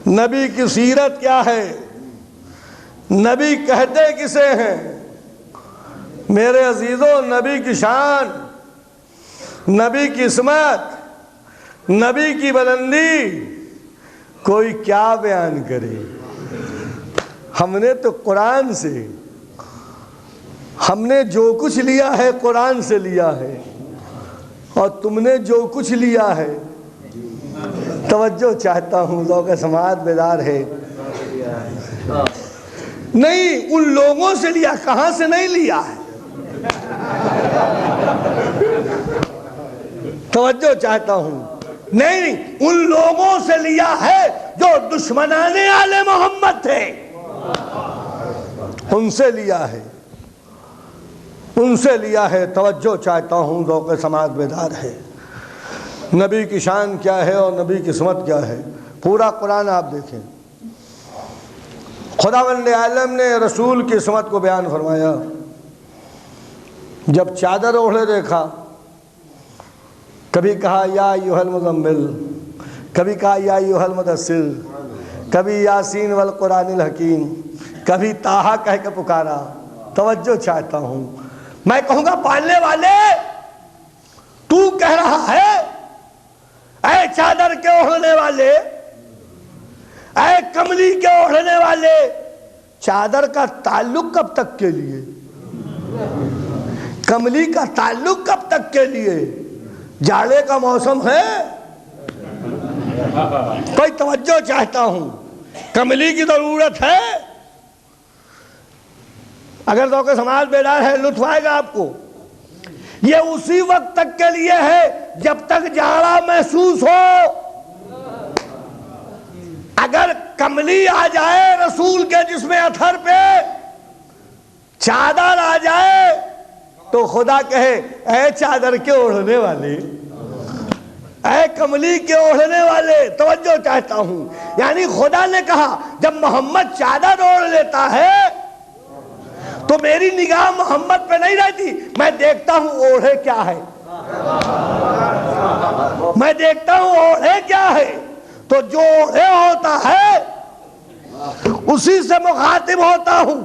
نبی کی سیرت کیا ہے، نبی کہتے کسے ہیں۔ میرے عزیزو، نبی کی شان، نبی کی عصمت، نبی کی بلندی کوئی کیا بیان کرے۔ ہم نے تو قرآن سے، ہم نے جو کچھ لیا ہے قرآن سے لیا ہے، اور تم نے جو کچھ لیا ہے، توجہ چاہتا ہوں، ذوق سماعت بیدار ہے، نہیں ان لوگوں سے لیا، کہاں سے نہیں لیا ہے؟ توجہ چاہتا ہوں، نہیں ان لوگوں سے لیا ہے جو دشمنان آل محمد تھے، ان سے لیا ہے، ان سے لیا ہے۔ توجہ چاہتا ہوں، ذوق سماعت بیدار ہے۔ نبی کی شان کیا ہے اور نبی کی عصمت کیا ہے، پورا قرآن آپ دیکھیں۔ خداوند عالم نے رسول کی عصمت کو بیان فرمایا۔ جب چادر اوڑھے دیکھا، کبھی کہا یا ایھا المزمل، کبھی کہا یا ایھا المدثر، کبھی یاسین والقرآن الحکیم، کبھی طٰہٰ کہہ کے پکارا۔ توجہ چاہتا ہوں، میں کہوں گا پالنے والے، تو کہہ رہا ہے اے چادر کے اوڑھنے والے، اے کملی کے اوڑھنے والے، چادر کا تعلق کب تک کے لیے؟ کملی کا تعلق کب تک کے لیے؟ جاڑے کا موسم ہے، کوئی توجہ چاہتا ہوں، کملی کی ضرورت ہے۔ اگر ذوق سماعت بیدار ہے لطف آئے گا آپ کو۔ یہ اسی وقت تک کے لیے ہے جب تک جاڑا محسوس ہو۔ اگر کملی آ جائے رسول کے جسم اطہر پہ، چادر آ جائے، تو خدا کہے اے چادر کے اوڑھنے والے، اے کملی کے اوڑھنے والے، توجہ چاہتا ہوں۔ یعنی خدا نے کہا جب محمد چادر اوڑھ لیتا ہے تو میری نگاہ محمد پہ نہیں رہتی، میں دیکھتا ہوں اوڑھے کیا ہے، میں دیکھتا ہوں اوڑھے کیا ہے۔ تو جو اوڑھے ہوتا ہے اسی سے مخاطب ہوتا ہوں۔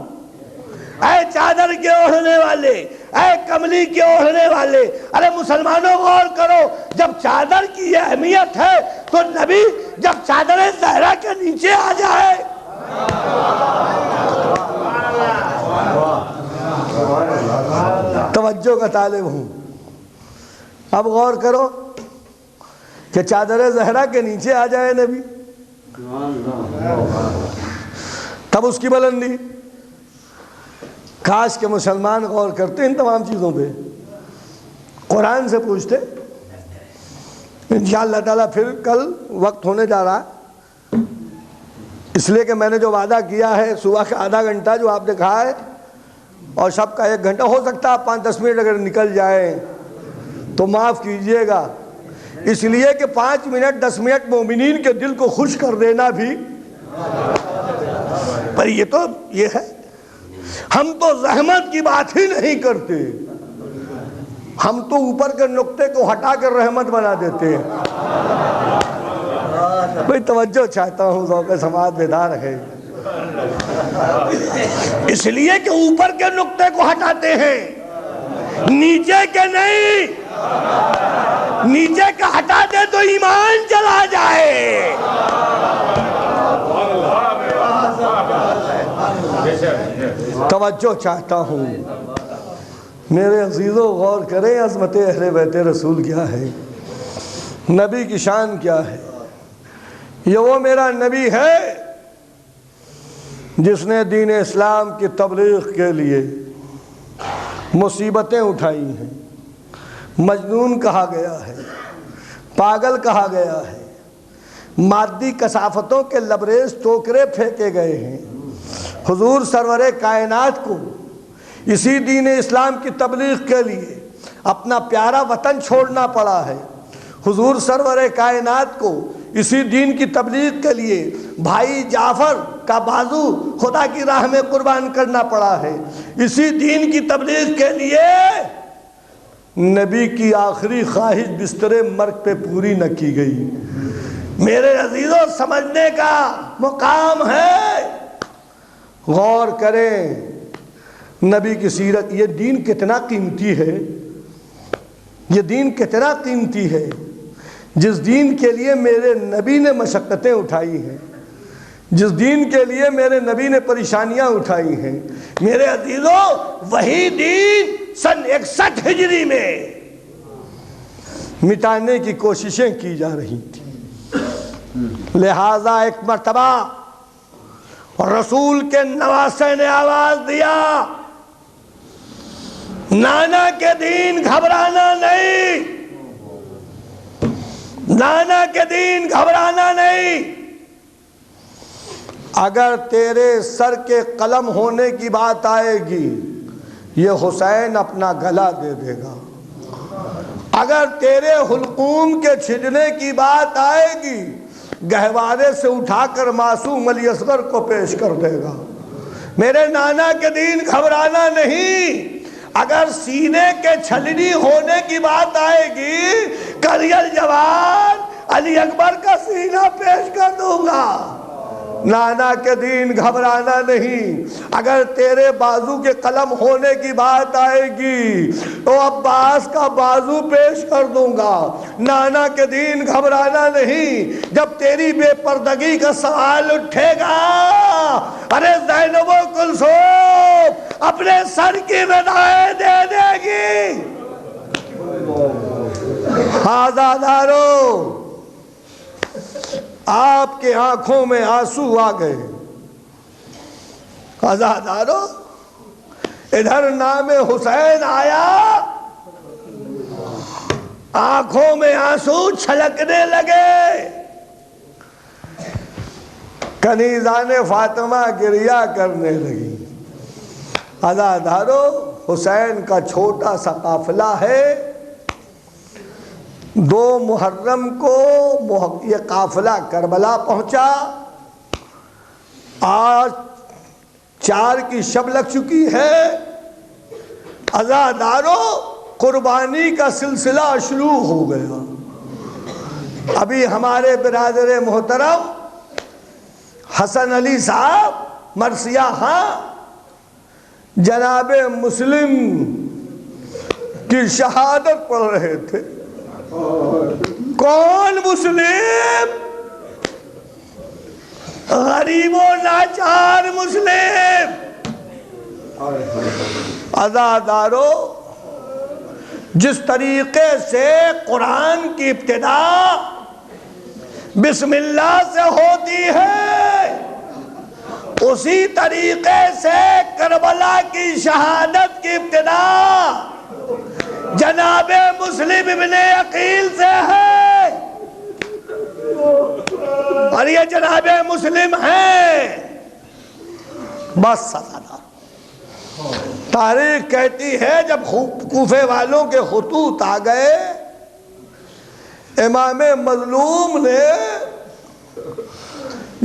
اے چادر کے اوڑھنے والے، اے کملی کے اوڑھنے والے۔ ارے مسلمانوں غور کرو، جب چادر کی یہ اہمیت ہے تو نبی جب چادر زہرا کے نیچے آ جائے، توجہ کا طالب ہوں، اب غور کرو کہ چادر زہرا کے نیچے آ جائے نبی، تب اس کی بلندی۔ کاش کہ مسلمان غور کرتے ان تمام چیزوں پہ، قرآن سے پوچھتے۔ انشاءاللہ تعالیٰ پھر کل وقت ہونے جا رہا ہے، اس لیے کہ میں نے جو وعدہ کیا ہے صبح کا آدھا گھنٹہ جو آپ نے کہا ہے اور شب کا 1 گھنٹہ، ہو سکتا ہے 5-10 منٹ اگر نکل جائیں تو معاف کیجئے گا، اس لیے کہ 5 منٹ 10 منٹ مومنین کے دل کو خوش کر دینا بھی، پر یہ ہے، ہم تو زحمت کی بات ہی نہیں کرتے، ہم تو اوپر کے نقطے کو ہٹا کر رحمت بنا دیتے ہیں۔ بھئی توجہ چاہتا ہوں، ذوق سماعت بیدار ہے، اس لیے کہ اوپر کے نقطے کو ہٹاتے ہیں، نیچے کے نہیں، نیچے کا ہٹا دے تو ایمان چلا جائے۔ توجہ چاہتا ہوں میرے عزیزوں، غور کریں عظمت اہل بیت رسول کیا ہے، نبی کی شان کیا ہے۔ یہ وہ میرا نبی ہے جس نے دین اسلام کی تبلیغ کے لیے مصیبتیں اٹھائی ہیں، مجنون کہا گیا ہے، پاگل کہا گیا ہے، مادی کثافتوں کے لبریز ٹوکرے پھینکے گئے ہیں۔ حضور سرور کائنات کو اسی دین اسلام کی تبلیغ کے لیے اپنا پیارا وطن چھوڑنا پڑا ہے۔ حضور سرور کائنات کو اسی دین کی تبلیغ کے لیے بھائی جعفر کا بازو خدا کی راہ میں قربان کرنا پڑا ہے۔ اسی دین کی تبلیغ کے لیے نبی کی آخری خواہش بستر مرگ پہ پوری نہ کی گئی۔ میرے عزیزوں، سمجھنے کا مقام ہے، غور کریں نبی کی سیرت۔ یہ دین کتنا قیمتی ہے، یہ دین کتنا قیمتی ہے، جس دین کے لیے میرے نبی نے مشقتیں اٹھائی ہیں، جس دین کے لیے میرے نبی نے پریشانیاں اٹھائی ہیں۔ میرے عزیزوں، وہی دین سن 61 ہجری میں مٹانے کی کوششیں کی جا رہی تھیں۔ لہذا ایک مرتبہ رسول کے نواسے نے آواز دیا، نانا کے دین گھبرانا نہیں، نانا کے دین گھبرانا نہیں، اگر تیرے سر کے قلم ہونے کی بات آئے گی یہ حسین اپنا گلا دے دے گا، اگر تیرے حلقوم کے چھجنے کی بات آئے گی گہوارے سے اٹھا کر معصوم علی اصغر کو پیش کر دے گا۔ میرے نانا کے دین گھبرانا نہیں، اگر سینے کے چھلنی ہونے کی بات آئے گی کریل جوان علی اکبر کا سینہ پیش کر دوں گا۔ نانا کے دین گھبرانا نہیں، اگر تیرے بازو کے قلم ہونے کی بات آئے گی تو عباس کا بازو پیش کر دوں گا۔ نانا کے دین گھبرانا نہیں، جب تیری بے پردگی کا سوال اٹھے گا، ارے زینب و کلثوم اپنے سر کی ردائیں دے دے گی۔ عزادارو، آپ کے آنکھوں میں آنسو آ گئے۔ عزادارو، ادھر نام حسین آیا، آنکھوں میں آنسو چھلکنے لگے۔ کنیزان فاطمہ گریہ کرنے لگی۔ عزادارو، حسین کا چھوٹا سا قافلہ ہے، 2 محرم کو یہ قافلہ کربلا پہنچا، آج 4 کی شب لگ چکی ہے۔ عزادارو، قربانی کا سلسلہ شروع ہو گیا۔ ابھی ہمارے برادر محترم حسن علی صاحب مرثیہ ہاں جناب مسلم کی شہادت پڑھ رہے تھے۔ کون مسلم؟ غریب و لاچار مسلم۔ عزادارو، جس طریقے سے قرآن کی ابتدا بسم اللہ سے ہوتی ہے، اسی طریقے سے کربلا کی شہادت کی ابتدا جناب مسلم ابن عقیل سے ہے، اور یہ جناب مسلم ہیں۔ بس عزادارو، تاریخ کہتی ہے جب کوفے والوں کے خطوط آ گئے، امام مظلوم نے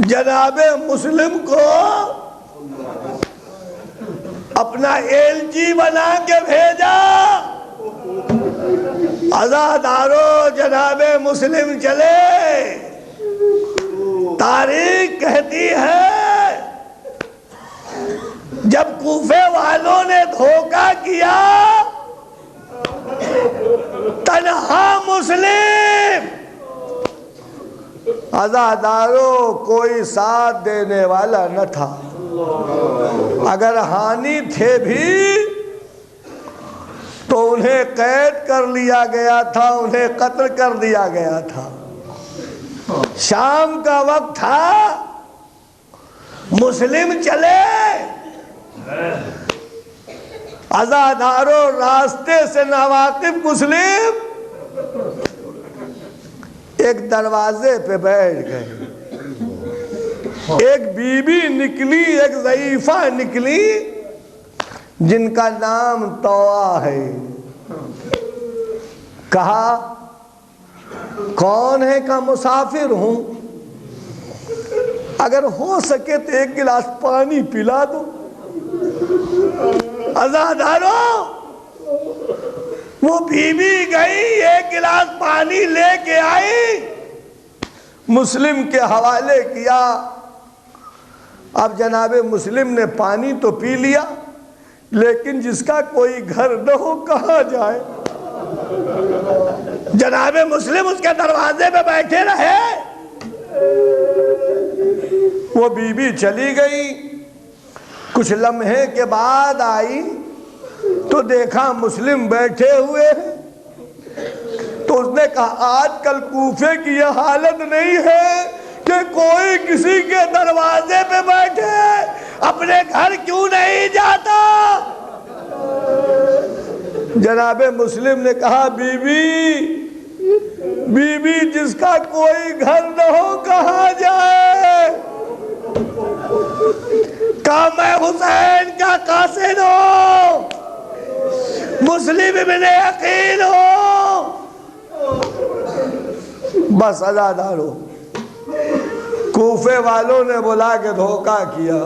جناب مسلم کو اپنا ایلچی بنا کے بھیجا۔ عزادارو، جناب مسلم چلے۔ تاریخ کہتی ہے جب کوفے والوں نے دھوکہ کیا، تنہا مسلم، عزادارو، کوئی ساتھ دینے والا نہ تھا۔ اگر ہانی تھے بھی تو انہیں قید کر لیا گیا تھا، انہیں قتل کر دیا گیا تھا۔ شام کا وقت تھا، مسلم چلے۔ عزادارو، راستے سے ناواقف مسلم ایک دروازے پہ بیٹھ گئے۔ ایک بی بی نکلی، ایک ضعیفہ نکلی جن کا نام طوعہ ہے۔ کہا کون ہے؟ کہا مسافر ہوں، اگر ہو سکے تو 1 گلاس پانی پلا دو۔ عزادارو، وہ بی بی گئی، 1 گلاس پانی لے کے آئی، مسلم کے حوالے کیا۔ اب جناب مسلم نے پانی تو پی لیا، لیکن جس کا کوئی گھر نہ ہو کہاں جائے؟ جناب مسلم اس کے دروازے پہ بیٹھے رہے۔ وہ بی بی چلی گئی، کچھ لمحے کے بعد آئی تو دیکھا مسلم بیٹھے ہوئے ہیں۔ تو اس نے کہا آج کل کوفے کی یہ حالت نہیں ہے کہ کوئی کسی کے دروازے پہ بیٹھے، اپنے گھر کیوں نہیں جاتا؟ جناب مسلم نے کہا بی بی جس کا کوئی گھر نہ ہو کہاں جائے؟ کہا میں حسین کا قاصد ہوں، مسلم ابن عقیل ہوں۔ بس عزادارو، کوفے والوں نے بلا کے دھوکہ کیا۔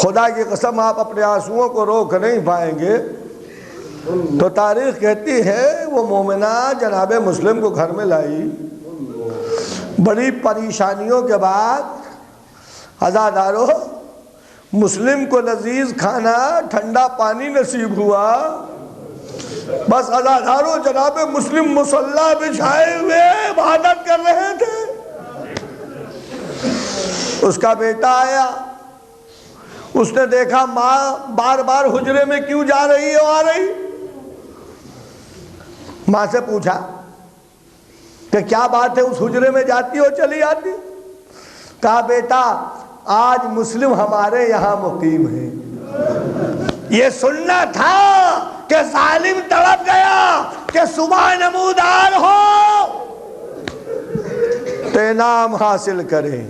خدا کی قسم آپ اپنے آنسوؤں کو روک نہیں پائیں گے۔ تو تاریخ کہتی ہے وہ مومنہ جناب مسلم کو گھر میں لائی، بڑی پریشانیوں کے بعد عزادارو مسلم کو لذیذ کھانا، ٹھنڈا پانی نصیب ہوا۔ بس عزادارو جناب مسلم مصلی بچھائے ہوئے عبادت کر رہے تھے۔ اس کا بیٹا آیا، اس نے دیکھا ماں بار بار حجرے میں کیوں جا رہی ہے آ رہی، ماں سے پوچھا کہ کیا بات ہے اس حجرے میں جاتی ہو چلی آتی؟ کہا بیٹا آج مسلم ہمارے یہاں مقیم ہیں، یہ سننا تھا کہ ظالم تڑپ گیا کہ صبح نمودار ہو تو انعام حاصل کرے،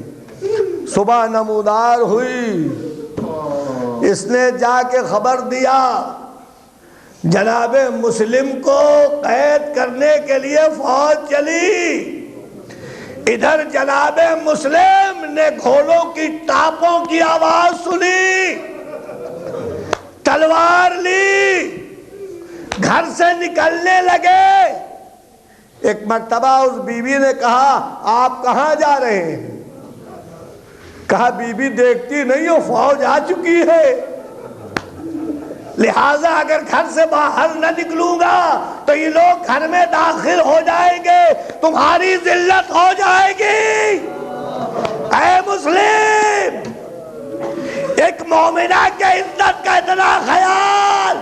صبح نمودار ہوئی، اس نے جا کے خبر دیا، جناب مسلم کو قید کرنے کے لیے فوج چلی، ادھر جناب مسلم نے گھوڑوں کی ٹاپوں کی آواز سنی، تلوار لی، گھر سے نکلنے لگے۔ ایک مرتبہ اس بیوی نے کہا آپ کہاں جا رہے ہیں؟ کہا بی بی دیکھتی نہیں ہو فوج آ چکی ہے، لہٰذا اگر گھر سے باہر نہ نکلوں گا تو یہ لوگ گھر میں داخل ہو جائیں گے، تمہاری ذلت ہو جائے گی۔ اے مسلم، ایک مومنہ کے عزت کا اتنا خیال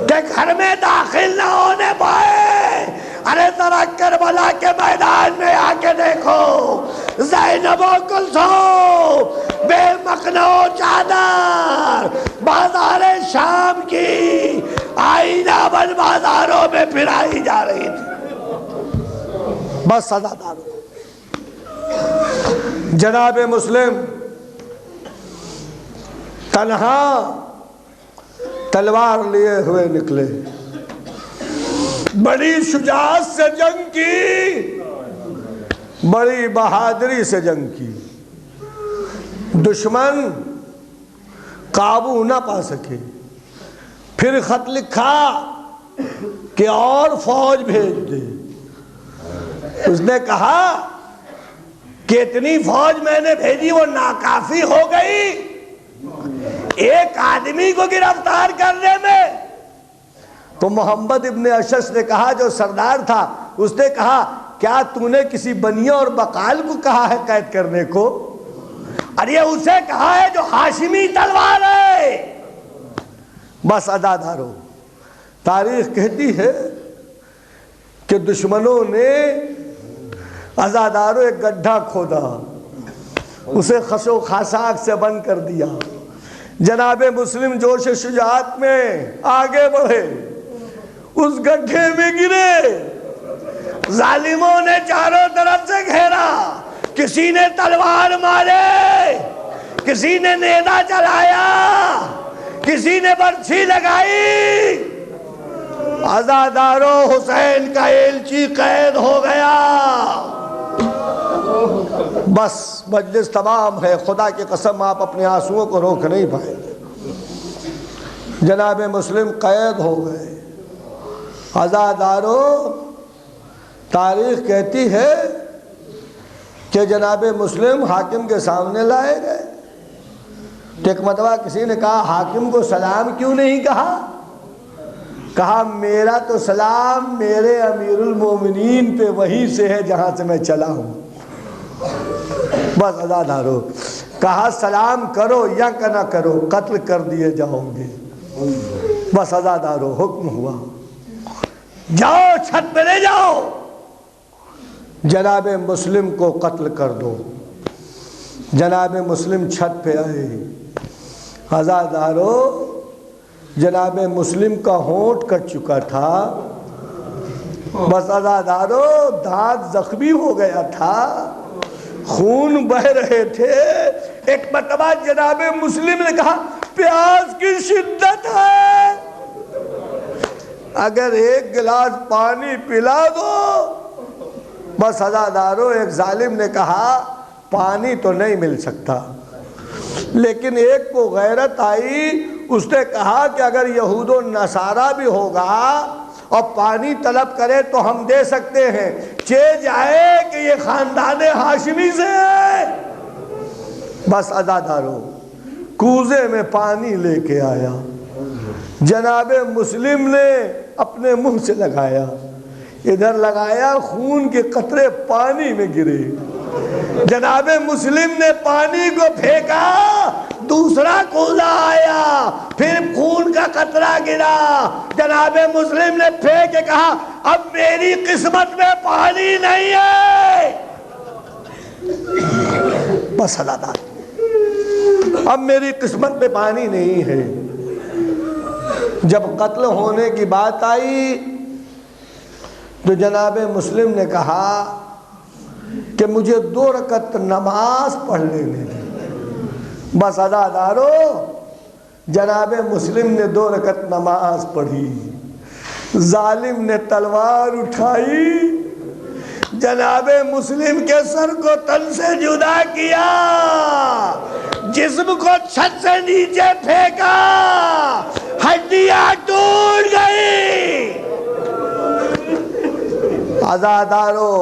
کہ گھر میں داخل نہ ہونے پائے۔ ارے ذرا کربلا کے میدان میں آ کے دیکھو، زینب و کلثوم بے مخنہ و چادر بازار شام کی آئینہ بن بازاروں میں پھرائی جا رہی تھی۔ بس سزا دارو۔ جناب مسلم تنہا تلوار لیے ہوئے نکلے، بڑی شجاعت سے جنگ کی، بڑی بہادری سے جنگ کی، دشمن قابو نہ پا سکے۔ پھر خط لکھا کہ اور فوج بھیج دے۔ اس نے کہا کہ اتنی فوج میں نے بھیجی وہ ناکافی ہو گئی ایک آدمی کو گرفتار کرنے میں۔ تو محمد ابن اشعث نے کہا جو سردار تھا، اس نے کہا کیا تو نے کسی بنیہ اور بقال کو کہا ہے قید کرنے کو؟ اور یہ اسے کہا ہے جو ہاشمی تلوار ہے۔ بس عزادارو، تاریخ کہتی ہے کہ دشمنوں نے عزادارو ایک گڈھا کھودا، اسے خس و خاشاک سے بند کر دیا۔ جناب مسلم جوش شجاعت میں آگے بڑھے، اس گڈھے میں گرے، ظالموں نے چاروں طرف سے گھیرا، کسی نے تلوار مارے، کسی نے نیزہ چلایا، کسی نے برچھی لگائی۔ عزادارو حسین کا ایلچی قید ہو گیا۔ بس مجلس تمام ہے، خدا کی قسم آپ اپنے آنسوؤں کو روک نہیں پائیں گے۔ جناب مسلم قید ہو گئے۔ عزادارو، تاریخ کہتی ہے کہ جناب مسلم حاکم کے سامنے لائے گئے۔ ایک مرتبہ کسی نے کہا حاکم کو سلام کیوں نہیں کہا؟ کہا میرا تو سلام میرے امیر المومنین پہ وہی سے ہے جہاں سے میں چلا ہوں۔ بس عزادارو، کہا سلام کرو یا نہ کرو، قتل کر دیے جاؤ گے۔ بس عزادارو، حکم ہوا جاؤ چھت پہ لے جاؤ، جناب مسلم کو قتل کر دو۔ جناب مسلم چھت پہ آئے۔ عزادارو، جناب مسلم کا ہونٹ کٹ چکا تھا، بس عزادارو دانت زخمی ہو گیا تھا، خون بہ رہے تھے۔ ایک مرتبہ جناب مسلم نے کہا پیاس کی شدت ہے، اگر ایک گلاس پانی پلا دو۔ بس عزادارو، ایک ظالم نے کہا پانی تو نہیں مل سکتا، لیکن ایک کو غیرت آئی، اس نے کہا کہ اگر یہود و نصارہ بھی ہوگا اور پانی طلب کرے تو ہم دے سکتے ہیں، چے جائے کہ یہ خاندان ہاشمی سے ہے۔ بس عزادارو، کوزے میں پانی لے کے آیا، جناب مسلم نے اپنے منہ سے لگایا، ادھر لگایا، خون کے قطرے پانی میں گرے۔ جناب مسلم نے پانی کو پھینکا، دوسرا کوزہ آیا، پھر خون کا قطرہ گرا، جناب مسلم نے پھینک کے کہا اب میری قسمت میں پانی نہیں ہے۔ بس حضرات، اب میری قسمت میں پانی نہیں ہے۔ جب قتل ہونے کی بات آئی تو جناب مسلم نے کہا کہ مجھے 2 رکعت نماز پڑھ لینے دیں۔ بس عزادارو، جناب مسلم نے 2 رکعت نماز پڑھی، ظالم نے تلوار اٹھائی، جناب مسلم کے سر کو تن سے جدا کیا، جسم کو چھت سے نیچے پھینکا، ہڈیاں ٹوٹ گئی۔ عزادارو،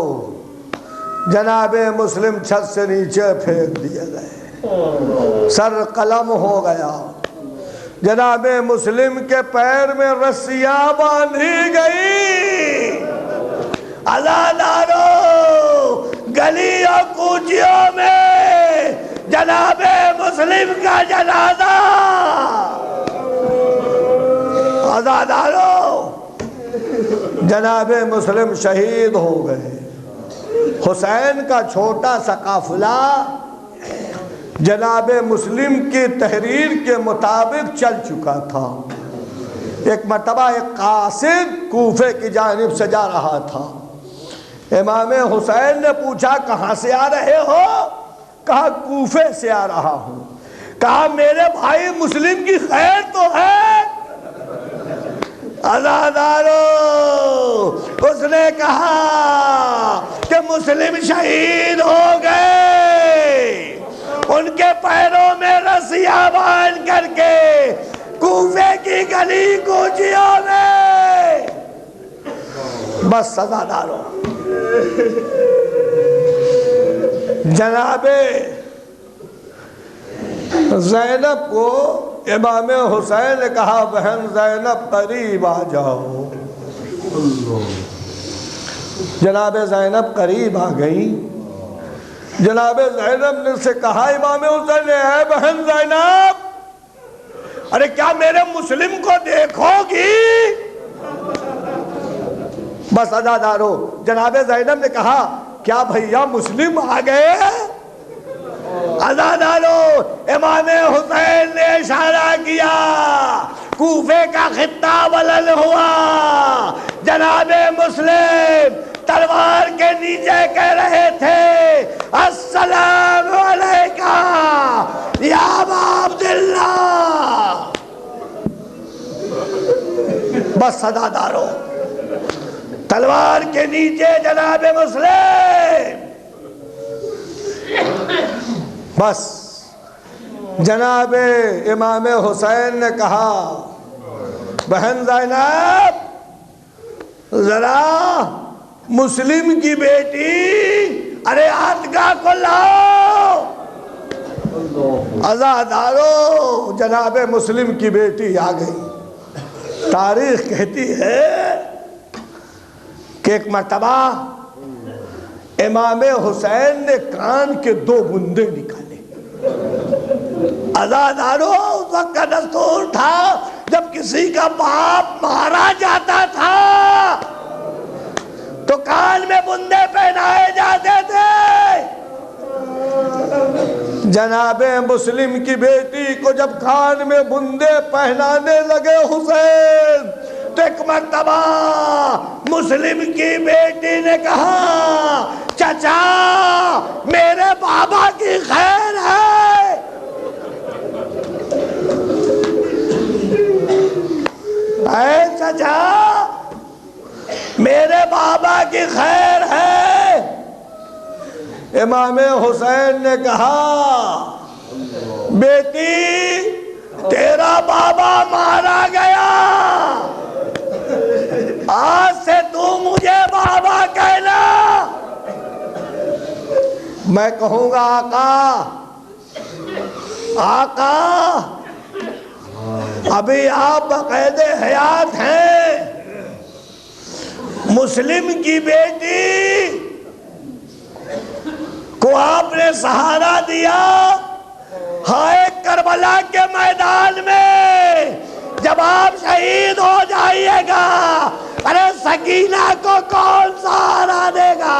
جناب مسلم چھت سے نیچے پھینک دیے گئے، سر قلم ہو گیا، جناب مسلم کے پیر میں رسیاں باندھی گئی۔ عزادارو، گلی اور کوچیوں میں جناب مسلم کا جنازہ۔ عزادارو، جناب مسلم شہید ہو گئے۔ حسین کا چھوٹا سا قافلہ جناب مسلم کی تحریر کے مطابق چل چکا تھا۔ ایک مرتبہ ایک قاصد کوفے کی جانب سے جا رہا تھا، امام حسین نے پوچھا کہاں سے آ رہے ہو؟ کہا کوفے سے آ رہا ہوں۔ کہا میرے بھائی مسلم کی خیر تو ہے؟ عزادارو، اس نے کہا کہ مسلم شہید ہو گئے، ان کے پیروں میں رسیاں باندھ کر کے کوفے کی گلی کوچیوں میں۔ بس عزادارو، جناب زینب کو امام حسین نے کہا بہن زینب قریب آ جاؤ۔ جناب زینب قریب آ گئی۔ جناب زینب نے سے کہا امام حسین نے اے بہن زینب، ارے کیا میرے مسلم کو دیکھو گی؟ بس عزادارو، جناب زینب نے کہا کیا بھیا مسلم آ گئے؟ عزادارو، امام حسین نے اشارہ کیا، کوفے کا خطہ بلند ہوا، جناب مسلم تلوار کے نیچے کہہ رہے تھے السلام علیکہ یا ابا عبداللہ۔ بس عزادارو، تلوار کے نیچے جناب مسلم۔ بس جناب امام حسین نے کہا بہن زینب، ذرا مسلم کی بیٹی ارے عاتقہ کو لاؤ۔ عزادارو، جناب مسلم کی بیٹی آ گئی۔ تاریخ کہتی ہے کہ ایک مرتبہ امام حسین نے کان کے 2 بندے نکالے۔ عزادارو، اس وقت کا دستور تھا جب کسی کا باپ مارا جاتا تھا تو کان میں بندے پہنائے جاتے تھے۔ جناب مسلم کی بیٹی کو جب کان میں بندے پہنانے لگے حسین تو ایک مرتبہ مسلم کی بیٹی نے کہا چچا میرے بابا کی خیر ہے۔ اے چچا میرے بابا کی خیر ہے۔ امام حسین نے کہا بیٹی تیرا بابا مارا گیا، آج سے تو مجھے بابا کہنا۔ میں کہوں گا آقا، آقا ابھی آپ بقید حیات ہیں، مسلم کی بیٹی کو آپ نے سہارا دیا، ہائے کربلا کے میدان میدان میں جب آپ شہید ہو جائیے گا، ارے سکینہ کو کون سہارا دے گا؟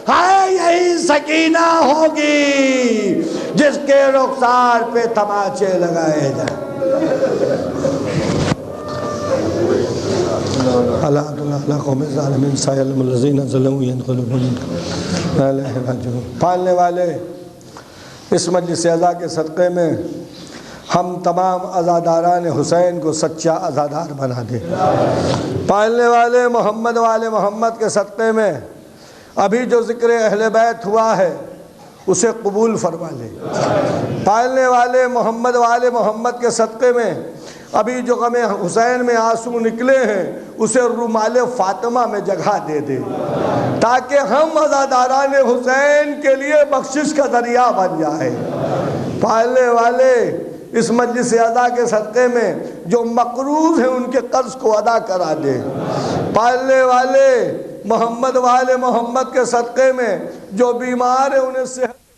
ہائے یہی سکینہ ہوگی جس کے رخسار پہ تماچے لگائے جائیں۔ پالنے والے اس مجلس اعزا کے صدقے میں ہم تمام عزاداران حسین کو سچا عزادار بنا دے۔ پالنے والے محمد کے صدقے میں ابھی جو ذکر اہل بیت ہوا ہے اسے قبول فرما لے۔ پالنے والے محمد کے صدقے میں ابھی جو غم حسین میں آنسو نکلے ہیں اسے رومال فاطمہ میں جگہ دے دے، تاکہ ہم عزاداران حسین کے لیے بخشش کا ذریعہ بن جائے۔ پالنے والے اس مجلس اعزا کے صدقے میں جو مقروض ہیں ان کے قرض کو ادا کرا دے۔ پالنے والے محمد کے صدقے میں جو بیمار ہیں انہیں صحت